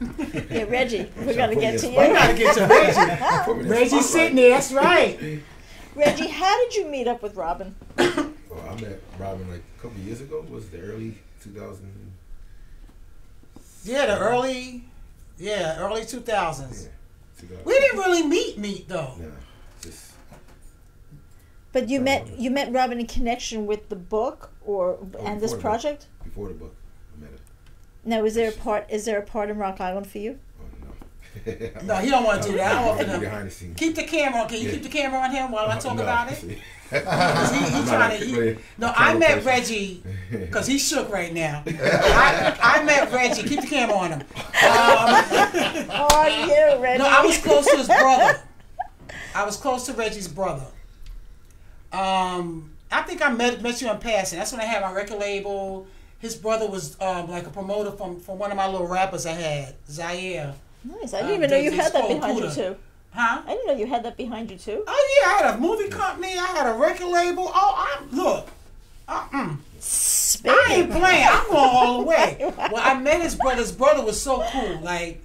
Yeah, Reggie, we're going to get to We you. got to get to Reggie. Reggie's sitting there. That's right. Reggie, how did you meet up with Robin? Well, I met Robin like a couple years ago. Was the early 2000? Yeah, the early 2000s. Yeah, 2000. We didn't really meet though. Nah, just But you met Robin in connection with the book and this before the book. project? Before the book, I met her. Now, is there a part in Rock Island for you? Oh no. No, he don't want to do that. I don't want him. Behind the scenes. Keep the camera on. Can you keep the camera on him while I talk No, about it? see. 'Cause he trying to. No, I met Reggie because he's shook right now. I met Reggie. Keep the camera on him. Oh, you, Reggie. No, I was close to his brother. I was close to Reggie's brother. I think I met you in passing. That's when I had my record label. His brother was like a promoter from one of my little rappers I had, Zaire. Nice. I didn't even know you had that behind you, too. Huh? I didn't know you had that behind you, too. Oh, yeah, I had a movie company. I had a record label. Oh, I ain't playing. I'm going all the way. Well, I met his brother. His brother was so cool. Like,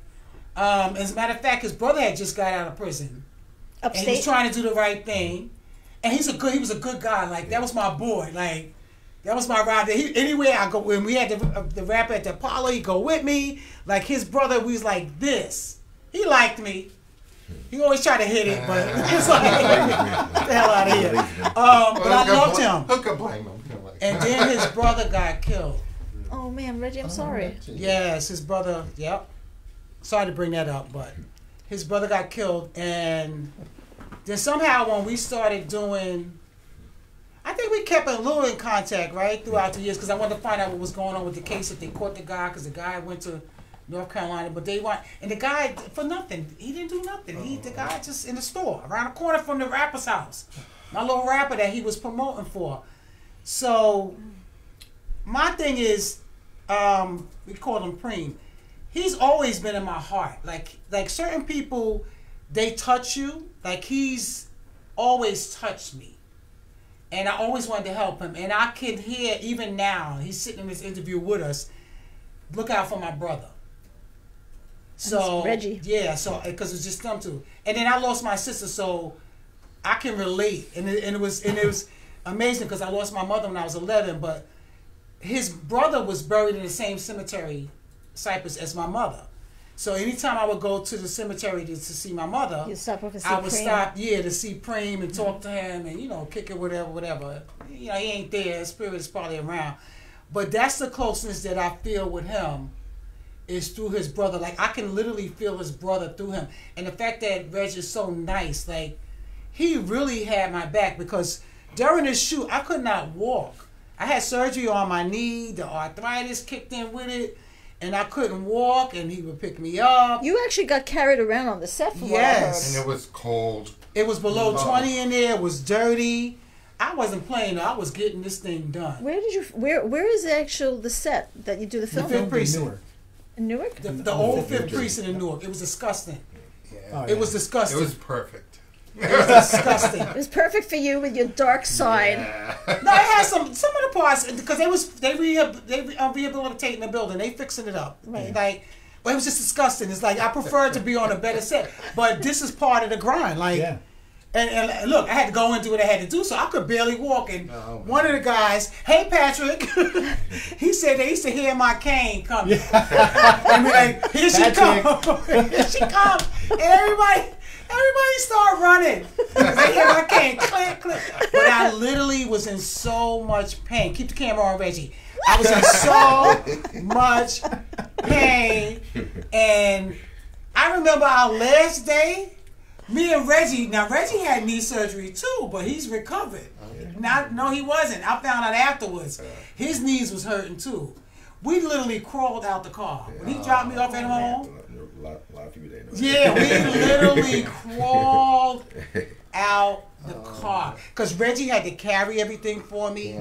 as a matter of fact, his brother had just got out of prison. And he was Upstate? trying to do the right thing. And he was a good guy. Like, that was my boy. Like, that was my ride. Anywhere I go, when we had the rap at the Apollo, he'd go with me. Like, his brother, we was like this. He liked me. He always tried to hit it, but it's like, get the hell out of here. But I loved him. Who could blame him? And then his brother got killed. Oh, man, Reggie, I'm sorry. Yes, his brother, yep. Sorry to bring that up, but his brother got killed. And then somehow when we started doing, I think we kept a little in contact, right, throughout the years, because I wanted to find out what was going on with the case, if they caught the guy, because the guy went to North Carolina, but they want, and the guy, for nothing, he didn't do nothing. The guy just in the store, around the corner from the rapper's house. My little rapper that he was promoting for. So, my thing is, we call him Preem. He's always been in my heart. Like certain people, they touch you. Like, he's always touched me. And I always wanted to help him. And I can hear, even now, he's sitting in this interview with us, look out for my brother. So, Reggie. yeah, so, because it's just them two. And then I lost my sister, so I can relate. And it was amazing because I lost my mother when I was 11, but his brother was buried in the same cemetery Cypress as my mother. So anytime I would go to the cemetery to see my mother, You stop off and see I would Preem. stop, to see Preem and talk to him and, kick it, whatever. He ain't there. His spirit is probably around. But that's the closeness that I feel with him is through his brother. Like, I can literally feel his brother through him. And the fact that Reg is so nice, like, he really had my back because during this shoot, I could not walk. I had surgery on my knee. The arthritis kicked in with it. And I couldn't walk, and he would pick me up. You actually got carried around on the set for Yes. And it was cold. It was below 20 in there. It was dirty. I wasn't playing. I was getting this thing done. Where did you? Where is the set that you do the film? Fifth Precinct. Newark. In Newark. The old Fifth Precinct in Newark. It was disgusting. Oh, It was disgusting. It was perfect. It was disgusting. It was perfect for you with your dark side. No, it had some of the parts because they rehabilitating the building. They fixing it up. Right. Like, but it was just disgusting. It's like I prefer to be on a better set, but this is part of the grind. Like, Yeah. and look, I had to go and do what I had to do, so I could barely walk. And one of the guys, hey Patrick, he said they used to hear my cane coming. And like, here she comes, here she comes, and everybody started running. They hear my cane, click, click. But I literally was in so much pain. Keep the camera on, Reggie. I was in so much pain, and I remember our last day. Me and Reggie, now Reggie had knee surgery too, but he's recovered. No, he wasn't. I found out afterwards. His knees was hurting too. We literally crawled out the car. When he dropped me off at home, A lot of people didn't know. yeah, we literally crawled out the car. Because Reggie had to carry everything for me.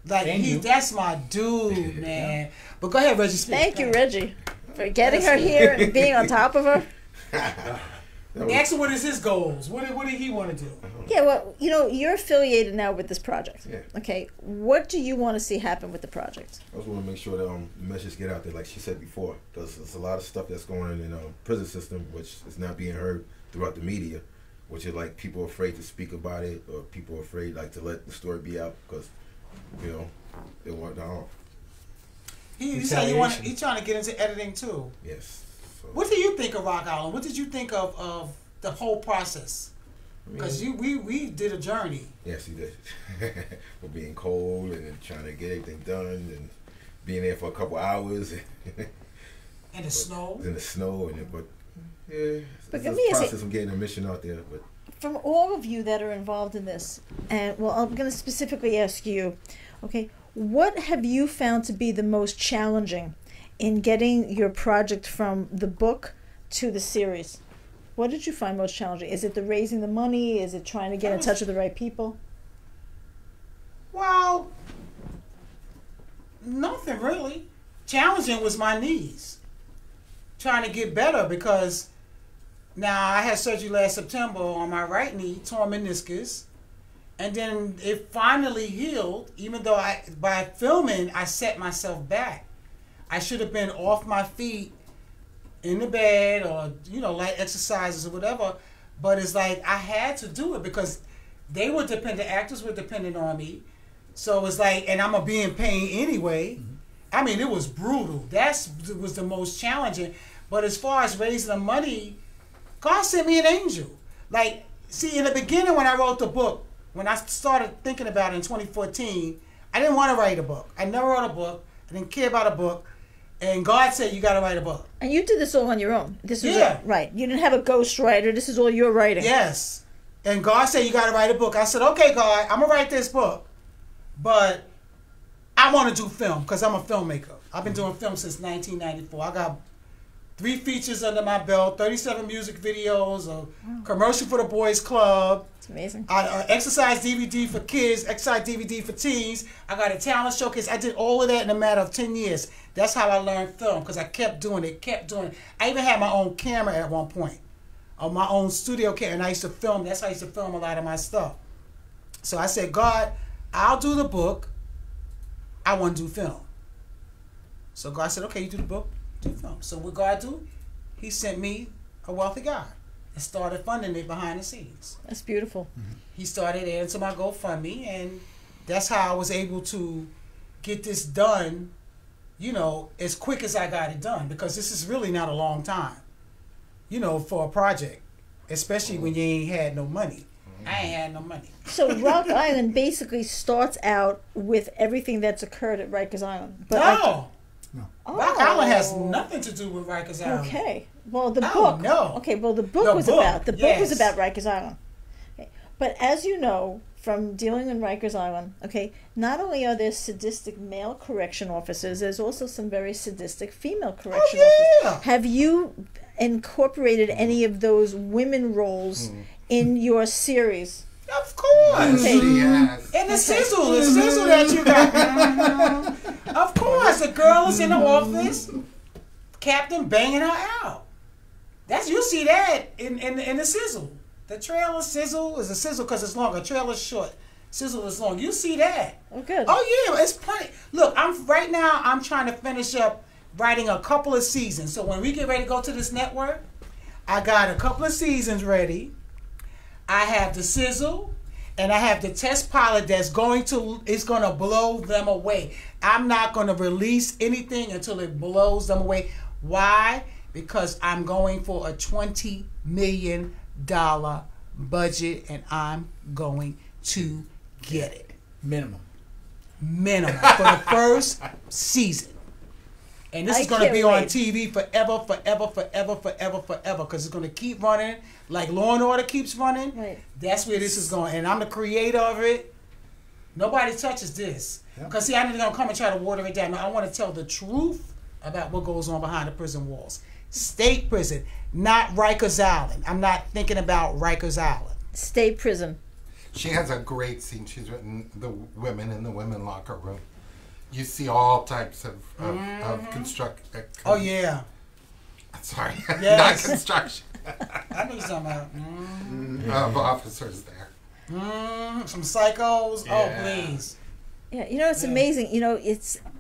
Like, that's my dude, man. But go ahead, Reggie. Speak. Thank you, Reggie, for getting her here and being on top of her. Ask him what is his goals. What did he want to do? Yeah, well, you're affiliated now with this project. Yeah. Okay, what do you want to see happen with the project? I just want to make sure that the message get out there, like she said before, because there's a lot of stuff that's going on in the prison system, which is not being heard throughout the media, which is like people are afraid to speak about it, or people are afraid like to let the story be out because, they want to harm. He said he's trying to get into editing too. Yes. So, What do you think of Rock Island? What did you think of the whole process? Because we did a journey. Yes, he did. For being cold and then trying to get everything done and being there for a couple hours. In the snow. In the snow, but yeah, But it's let a me ask process of getting a mission out there. But From all of you that are involved in this, and well, I'm going to specifically ask you, okay, what have you found to be the most challenging in getting your project from the book to the series? What did you find most challenging? Is it the raising the money? Is it trying to get in touch with the right people? Well, nothing really. Challenging was my knees. Trying to get better because now I had surgery last September on my right knee, torn meniscus. And then it finally healed, even though by filming, I set myself back. I should have been off my feet in the bed or, light exercises or whatever. But it's like I had to do it because they were dependent, actors were dependent on me. So it's like, and I'm going to be in pain anyway. I mean, it was brutal. That was the most challenging. But as far as raising the money, God sent me an angel. Like, see, in the beginning when I wrote the book, when I started thinking about it in 2014, I didn't want to write a book. I never wrote a book. I didn't care about a book. And God said, you got to write a book. And you did this all on your own. This was Yeah. right. You didn't have a ghostwriter. This is all your writing. Yes. And God said, you got to write a book. I said, okay, God, I'm going to write this book. But I want to do film because I'm a filmmaker. I've been doing film since 1994. I got 3 features under my belt, 37 music videos, a commercial for the Boys Club. It's amazing. Exercise DVD for kids, exercise DVD for teens. I got a talent showcase. I did all of that in a matter of 10 years. That's how I learned film because I kept doing it. I even had my own camera at one point, my own studio camera, and I used to film. That's how I used to film a lot of my stuff. So I said, God, I'll do the book. I want to do film. So God said, okay, you do the book, do film. So what God do? He sent me a wealthy guy and started funding it behind the scenes. That's beautiful. He started into my GoFundMe, and that's how I was able to get this done as quick as I got it done, because this is really not a long time, for a project, especially when you ain't had no money. I ain't had no money. So Rock Island basically starts out with everything that's occurred at Rikers Island. But No. Oh. Rock Island has nothing to do with Rikers Island. Okay. Well, the Oh, book. no. Okay. Well, the book The was book, about yes. Rikers Island. Okay. But as you know from dealing in Rikers Island, okay, not only are there sadistic male correction officers, there's also some very sadistic female correction officers. Have you incorporated any of those women roles in your series? Of course. Okay. Yes. And the sizzle that you got. Of course, the girl is in the office, captain banging her out. You see that in the sizzle. The trailer sizzle is a sizzle because it's long. A trailer is short. Sizzle is long. You see that. Oh, good. Oh yeah, it's plenty. Look, I'm trying to finish up writing a couple of seasons. So when we get ready to go to this network, I got a couple of seasons ready. I have the sizzle, and I have the test pilot that's going to blow them away. I'm not going to release anything until it blows them away. Why? Because I'm going for a $20 million budget, and I'm going to get it. Minimum for the first season. And this is going to be on TV forever, because it's going to keep running like Law and Order keeps running. Right. That's where this is going. And I'm the creator of it. Nobody touches this. Because, see, I'm not going to come and try to water it down. No, I want to tell the truth about what goes on behind the prison walls. State prison, not Rikers Island. I'm not thinking about Rikers Island. State prison. She has a great scene. She's written the women in the women locker room. You see all types of construct. Oh yeah. Sorry, Yes. not construction. I know you're talking about. Of officers there. Some psychos. Yeah. Oh please. Yeah, it's amazing.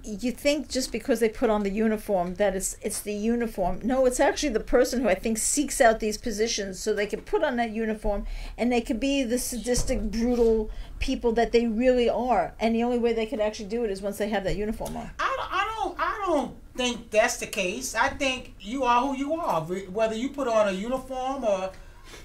You think just because they put on the uniform that it's the uniform. No, it's actually the person who I think seeks out these positions so they can put on that uniform and they could be the sadistic, brutal people that they really are. And the only way they can actually do it is once they have that uniform on. I don't think that's the case. I think you are who you are, whether you put on a uniform or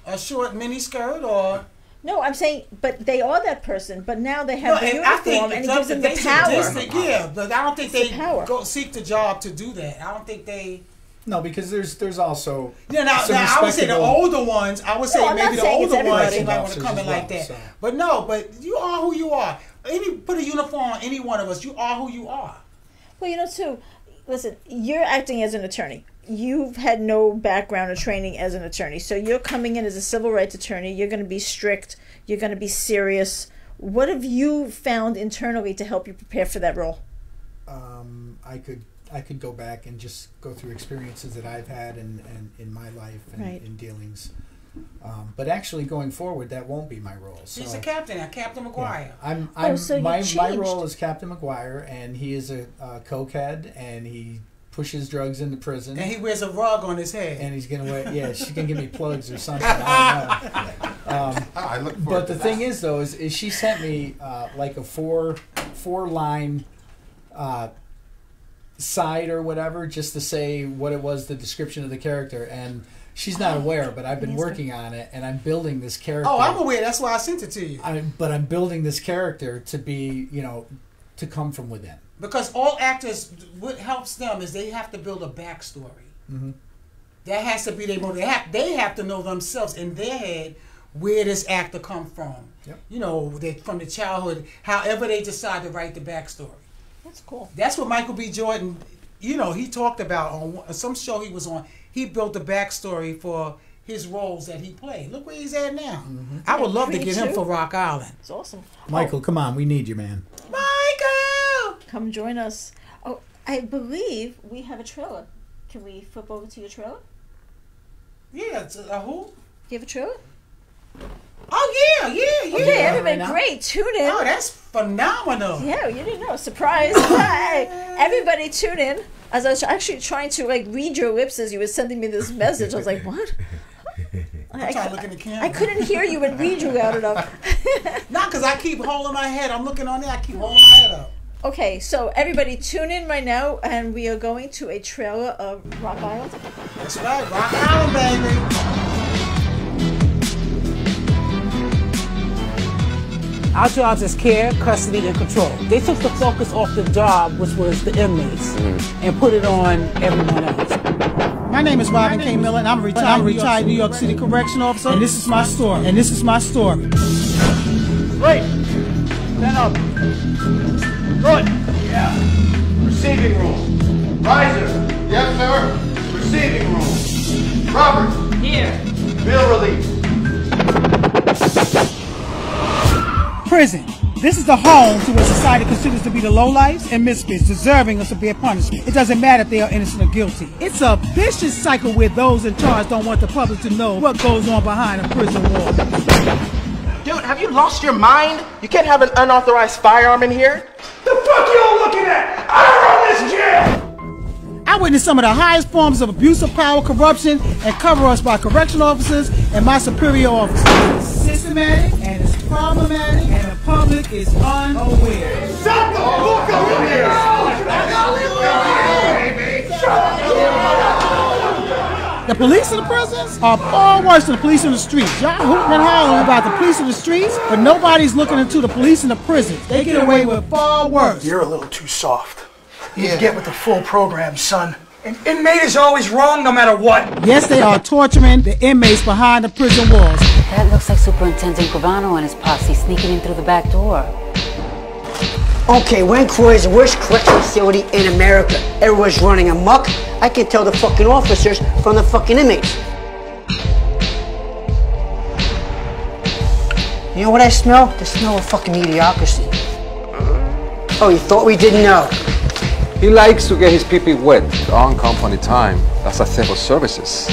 a short mini skirt or. No, I'm saying, but they are that person. But now they have the uniform, and it gives them the power. Yeah, but I don't think they power. go seek the job to do that. I don't think they. No, because there's also Now I would say the older ones. I would say maybe the older ones they might want to come in like that. So. But no, but you are who you are. Put a uniform on any one of us. You are who you are. Well, too. Listen, you're acting as an attorney. You've had no background or training as an attorney. So you're coming in as a civil rights attorney. You're going to be strict. You're going to be serious. What have you found internally to help you prepare for that role? I could go back and just go through experiences that I've had in my life and in dealings. But actually, going forward, that won't be my role. So, he's a captain now, Captain McGuire. Yeah, my role is Captain McGuire, and he is a cokehead, and he pushes drugs into prison. And he wears a rug on his head. And he's gonna wear. Yeah, she's gonna give me plugs or something. I don't know. I look forward but to the that. thing is, though, is she sent me like a four line side or whatever, just to say what it was, the description of the character, and she's not aware, but I've been working on it, and I'm building this character. Oh, I'm aware. That's why I sent it to you. But I'm building this character to be, to come from within. Because all actors, what helps them is they have to build a backstory. Mm-hmm. That has to be their motive. They have to know themselves in their head where this actor come from. Yep. From the childhood, however they decide to write the backstory. That's cool. That's what Michael B. Jordan, he talked about on some show he was on. He built the backstory for his roles that he played. Look where he's at now. Mm-hmm. I would love to get him for Rock Island. It's awesome. Michael, come on, we need you, man. Michael! Come join us. Oh, I believe we have a trailer. Can we flip over to your trailer? Yeah, it's who? You have a trailer? Oh, yeah. Okay, everybody, great. Tune in. Oh, that's phenomenal. Yeah, you didn't know. Surprise. Hi. Everybody tune in. As I was actually trying to read your lips as you were sending me this message, I was like, what? I'm trying to look in the camera. I couldn't hear you and read you loud enough. Not because I keep holding my head. I'm looking on there. I keep holding my head up. Okay, so everybody tune in right now, and we are going to a trailer of Rock Island. That's right, Rock Island, baby. Our jobs is care, custody, and control. They took the focus off the job, which was the inmates, and put it on everyone else. My name is Pamela, and I'm a retired New York City correction officer, and this is my story. Great. Stand up. Good. Yeah. Receiving room. Riser. Yes, sir. Receiving room. Robert. Here. Bill release. Prison. This is the home to what society considers to be the lowlifes and misfits, deserving of severe punishment. It doesn't matter if they are innocent or guilty. It's a vicious cycle where those in charge don't want the public to know what goes on behind a prison wall. Dude, have you lost your mind? You can't have an unauthorized firearm in here. The fuck you all looking at? I run this jail! I witnessed some of the highest forms of abuse of power, corruption, and cover-ups by correctional officers and my superior officers. It's systematic and it's problematic, and the public is unaware. Shut the fuck up in here! The police in the prisons are far worse than the police in the streets. Y'all hooting and hollering about the police in the streets, but nobody's looking into the police in the prisons. They get away with far worse. You're a little too soft. You need to get with the full program, son. An inmate is always wrong no matter what. Yes, they are torturing the inmates behind the prison walls. That looks like Superintendent Gravano and his posse sneaking in through the back door. Okay, Wayne Croy is the worst correctional facility in America. Everyone's running amok. I can tell the fucking officers from the fucking inmates. You know what I smell? The smell of fucking mediocrity. Oh, you thought we didn't know? He likes to get his pee-pee wet on company time. That's a theft of services.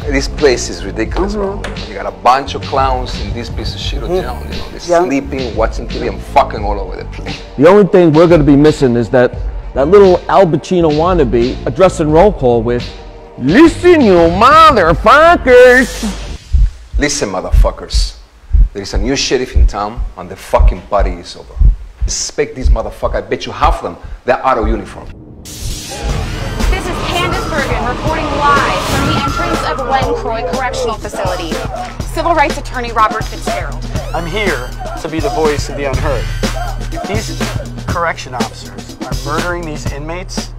This place is ridiculous, bro. You got a bunch of clowns in this piece of shit of town. You know, they're sleeping, watching TV, and fucking all over the place. The only thing we're going to be missing is that little Al Pacino wannabe addressing roll call with, "Listen, you motherfuckers." Listen, motherfuckers. There is a new sheriff in town, and the fucking party is over. Respect this motherfucker. I bet you half of them, they're out of uniform. This is Candace Bergen reporting live from the entrance of Whalen Croy Correctional Facility. Civil rights attorney Robert Fitzgerald. I'm here to be the voice of the unheard. If these correction officers are murdering these inmates,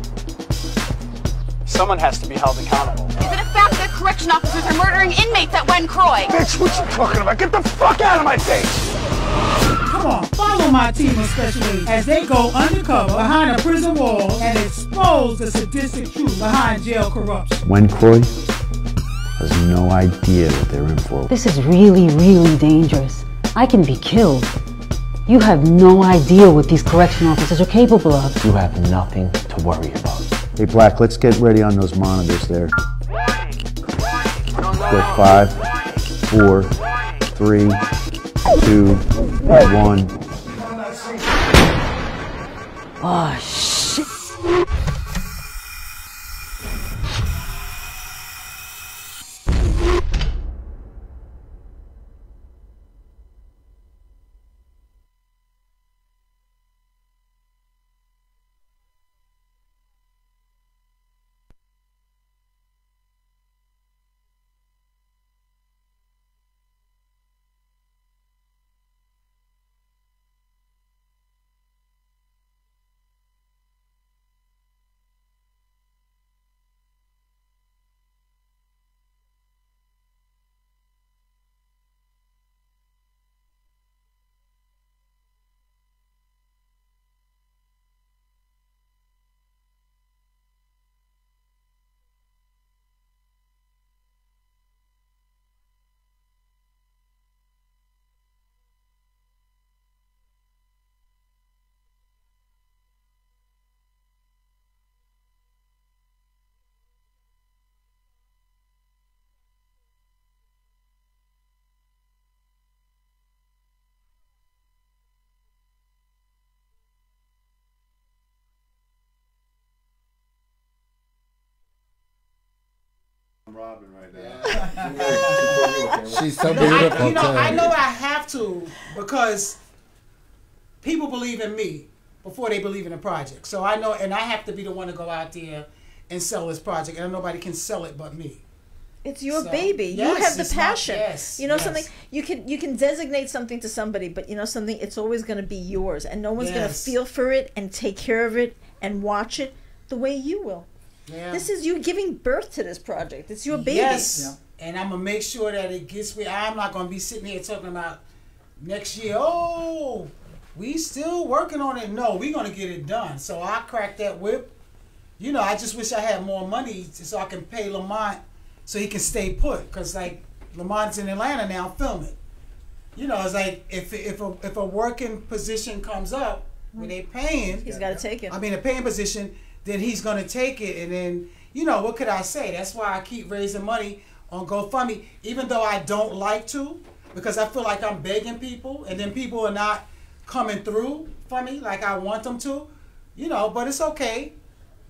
someone has to be held accountable. Is it a fact that correction officers are murdering inmates at Whalen Croy? Bitch, what you talking about? Get the fuck out of my face! Come on, follow my team of special agents as they go undercover behind a prison wall and expose the sadistic truth behind jail corruption. Whalen Croy has no idea what they're in for. This is really, really dangerous. I can be killed. You have no idea what these correction officers are capable of. You have nothing to worry about. Hey, Black, let's get ready on those monitors there. Quick, 5, 4, 3, 2, 1. Oh, shit. Robin right now. She's so beautiful. I know I have to, because people believe in me before they believe in the project. So I know, and I have to be the one to go out there and sell this project, and nobody can sell it but me. It's your So, baby. yes, you have the it's passion. yes, you know yes. something. You can designate something to somebody, but you know something. It's always going to be yours, and no one's going to Yes. feel for it and take care of it and watch it the way you will. Yeah. This is you giving birth to this project. It's your baby. Yes, and I'm gonna make sure that it gets me. I'm not gonna be sitting here talking about next year. Oh, we still working on it. No, we're gonna get it done. So I cracked that whip. You know, I just wish I had more money so I can pay Lamont so he can stay put. Cause like Lamont's in Atlanta now filming. You know, it's like if a working position comes up where they paying, He's got to take it. I mean, a paying position, then he's going to take it. And then, you know, what could I say? That's why I keep raising money on GoFundMe, even though I don't like to, because I feel like I'm begging people, and then people are not coming through for me like I want them to, you know, but it's okay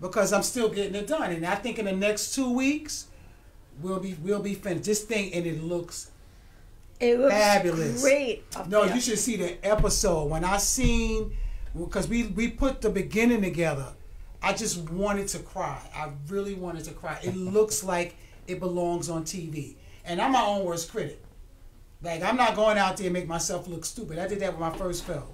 because I'm still getting it done. And I think in the next 2 weeks, we'll be finished. This thing, and it looks fabulous. Great. No, you should see the episode. When I seen, because we put the beginning together, I just wanted to cry. I really wanted to cry. It looks like it belongs on TV. And I'm my own worst critic. Like, I'm not going out there and make myself look stupid. I did that with my first film.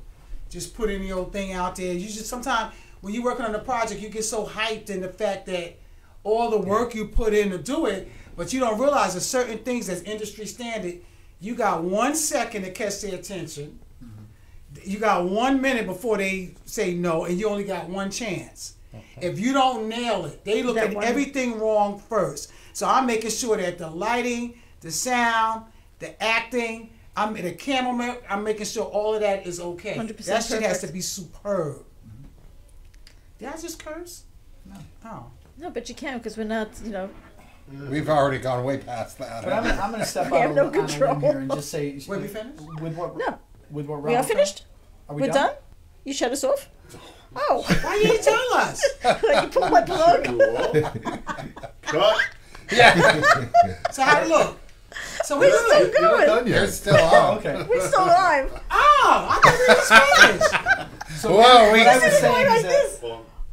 Just putting the old thing out there. You just, sometimes when you're working on a project, you get so hyped in the fact that all the work you put in to do it, but you don't realize there's certain things that's industry standard. You got 1 second to catch their attention. You got 1 minute before they say no, and you only got one chance. If you don't nail it, they look at everything wrong first. So I'm making sure that the lighting, the sound, the acting, the cameraman, I'm making sure all of that is okay. 100% that shit has perfect. to be superb. Did I just curse? No. Oh. No, but you can because we're not, you know. We've already gone way past that. But I'm going to step We out have no on a limb control. here and just say, Were we finished? With what? No. With what? We are finished? Are We're done? You shut us off? Oh. Why you didn't tell us? You pulled my plug. Cut. Yeah. So how it look? So We're still going. You're still on. Okay. We're still live. Oh, I thought we were finished. So Whoa, what we- I was This is saying going is like that this.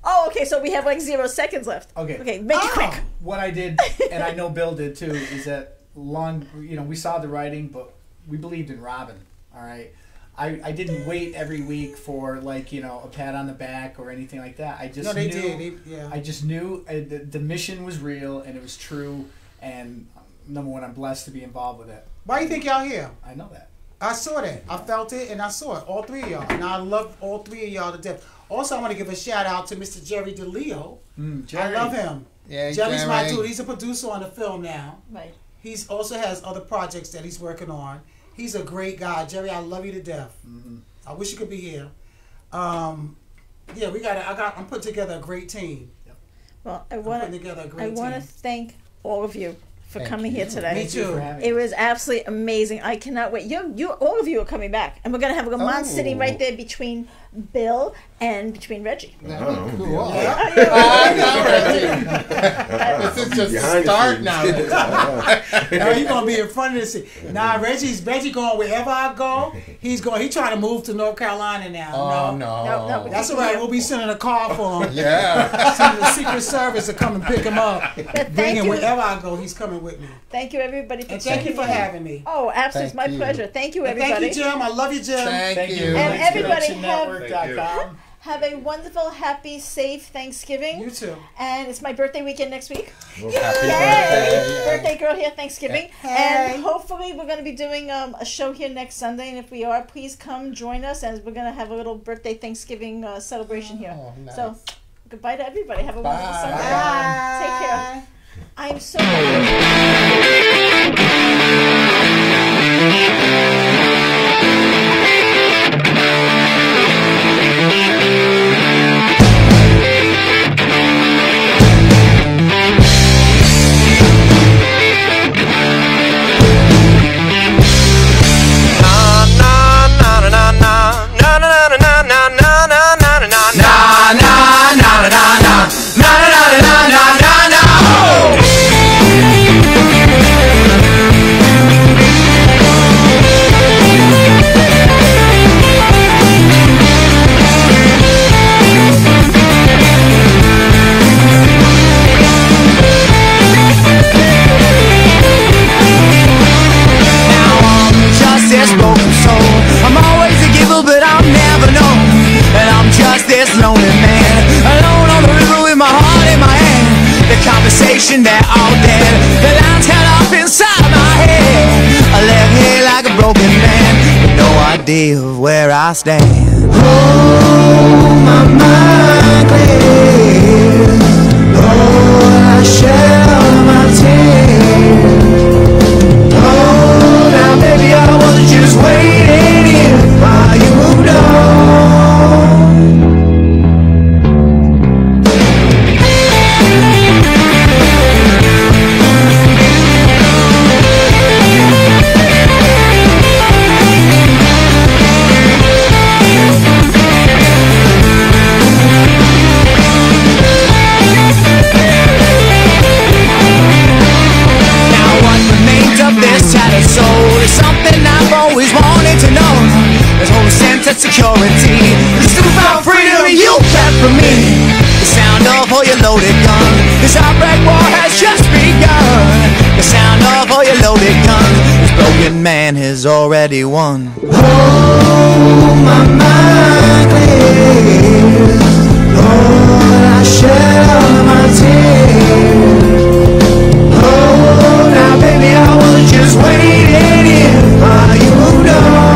Oh, okay, so we have like 0 seconds left. Okay. Okay, make it quick. What I did, and I know Bill did too, is that we saw the writing, but we believed in Robin. All right. I didn't wait every week for like a pat on the back or anything like that. I just No, they knew. did. Yeah. I just knew the mission was real and it was true. And number one, I'm blessed to be involved with it. Why you think y'all here? I know that. I saw that. I felt it, and I saw it. All three of y'all, and I love all three of y'all to death. Also, I want to give a shout out to Mr. Jerry DeLeo. Jerry. I love him. Yeah, Jerry's my Jerry. dude. He's a producer on the film now. Right. He's also has other projects that he's working on. He's a great guy, Jerry. I love you to death. I wish you could be here. Yeah, I'm putting together a great team. Well, I I'm want putting together a to great I want to team. thank all of you for Thank coming you. here today. Me too. It was absolutely amazing. I cannot wait. All of you are coming back, and we're gonna have a Lamont sitting right there between Bill and between Reggie. Oh, cool. Yeah. This is just the start now. Now you're gonna be in front of this. Nah, Reggie going wherever I go. He's trying to move to North Carolina now. Oh, no. no. That's all right. We'll be sending a car for him. Yeah. Sending the Secret Service to come and pick him up. But Bring him you. wherever I go. He's coming with me. Thank you, everybody, for And thank you tuning for in. having me. Oh, absolutely, it's my Thank you. pleasure. Thank you, And everybody. thank you, Jim. I love you, Jim. Thank you. And everybody ConnectionNetwork.com. have a wonderful, happy, safe Thanksgiving. You too. And it's my birthday weekend next week. Well, happy Yay! birthday. Birthday girl here, Thanksgiving. Hey. And hopefully we're going to be doing a show here next Sunday. And if we are, please come join us. And we're going to have a little birthday Thanksgiving celebration here. Oh, nice. So goodbye to everybody. Have a Bye. wonderful Sunday. Bye. Take care. I'm so Na na na na na na na na na na. this broken soul. I'm always a giver, but I'm never known. And I'm just this lonely man, alone on the river with my heart in my hand. The conversation, they're all dead. The lines cut off inside my head. I left here like a broken man, with no idea of where I stand. Oh, my mind clear. Oh, I shed all my tears. Oh, now baby, I was just waiting here while you moved on. Security, this is about freedom you kept from me. The sound of all your loaded gun, this outbreak war has just begun. The sound of all your loaded gun, this broken man has already won. Oh, my mind clear. Lord, I shed all my tears. Oh, now baby, I was just waiting here while you moved on.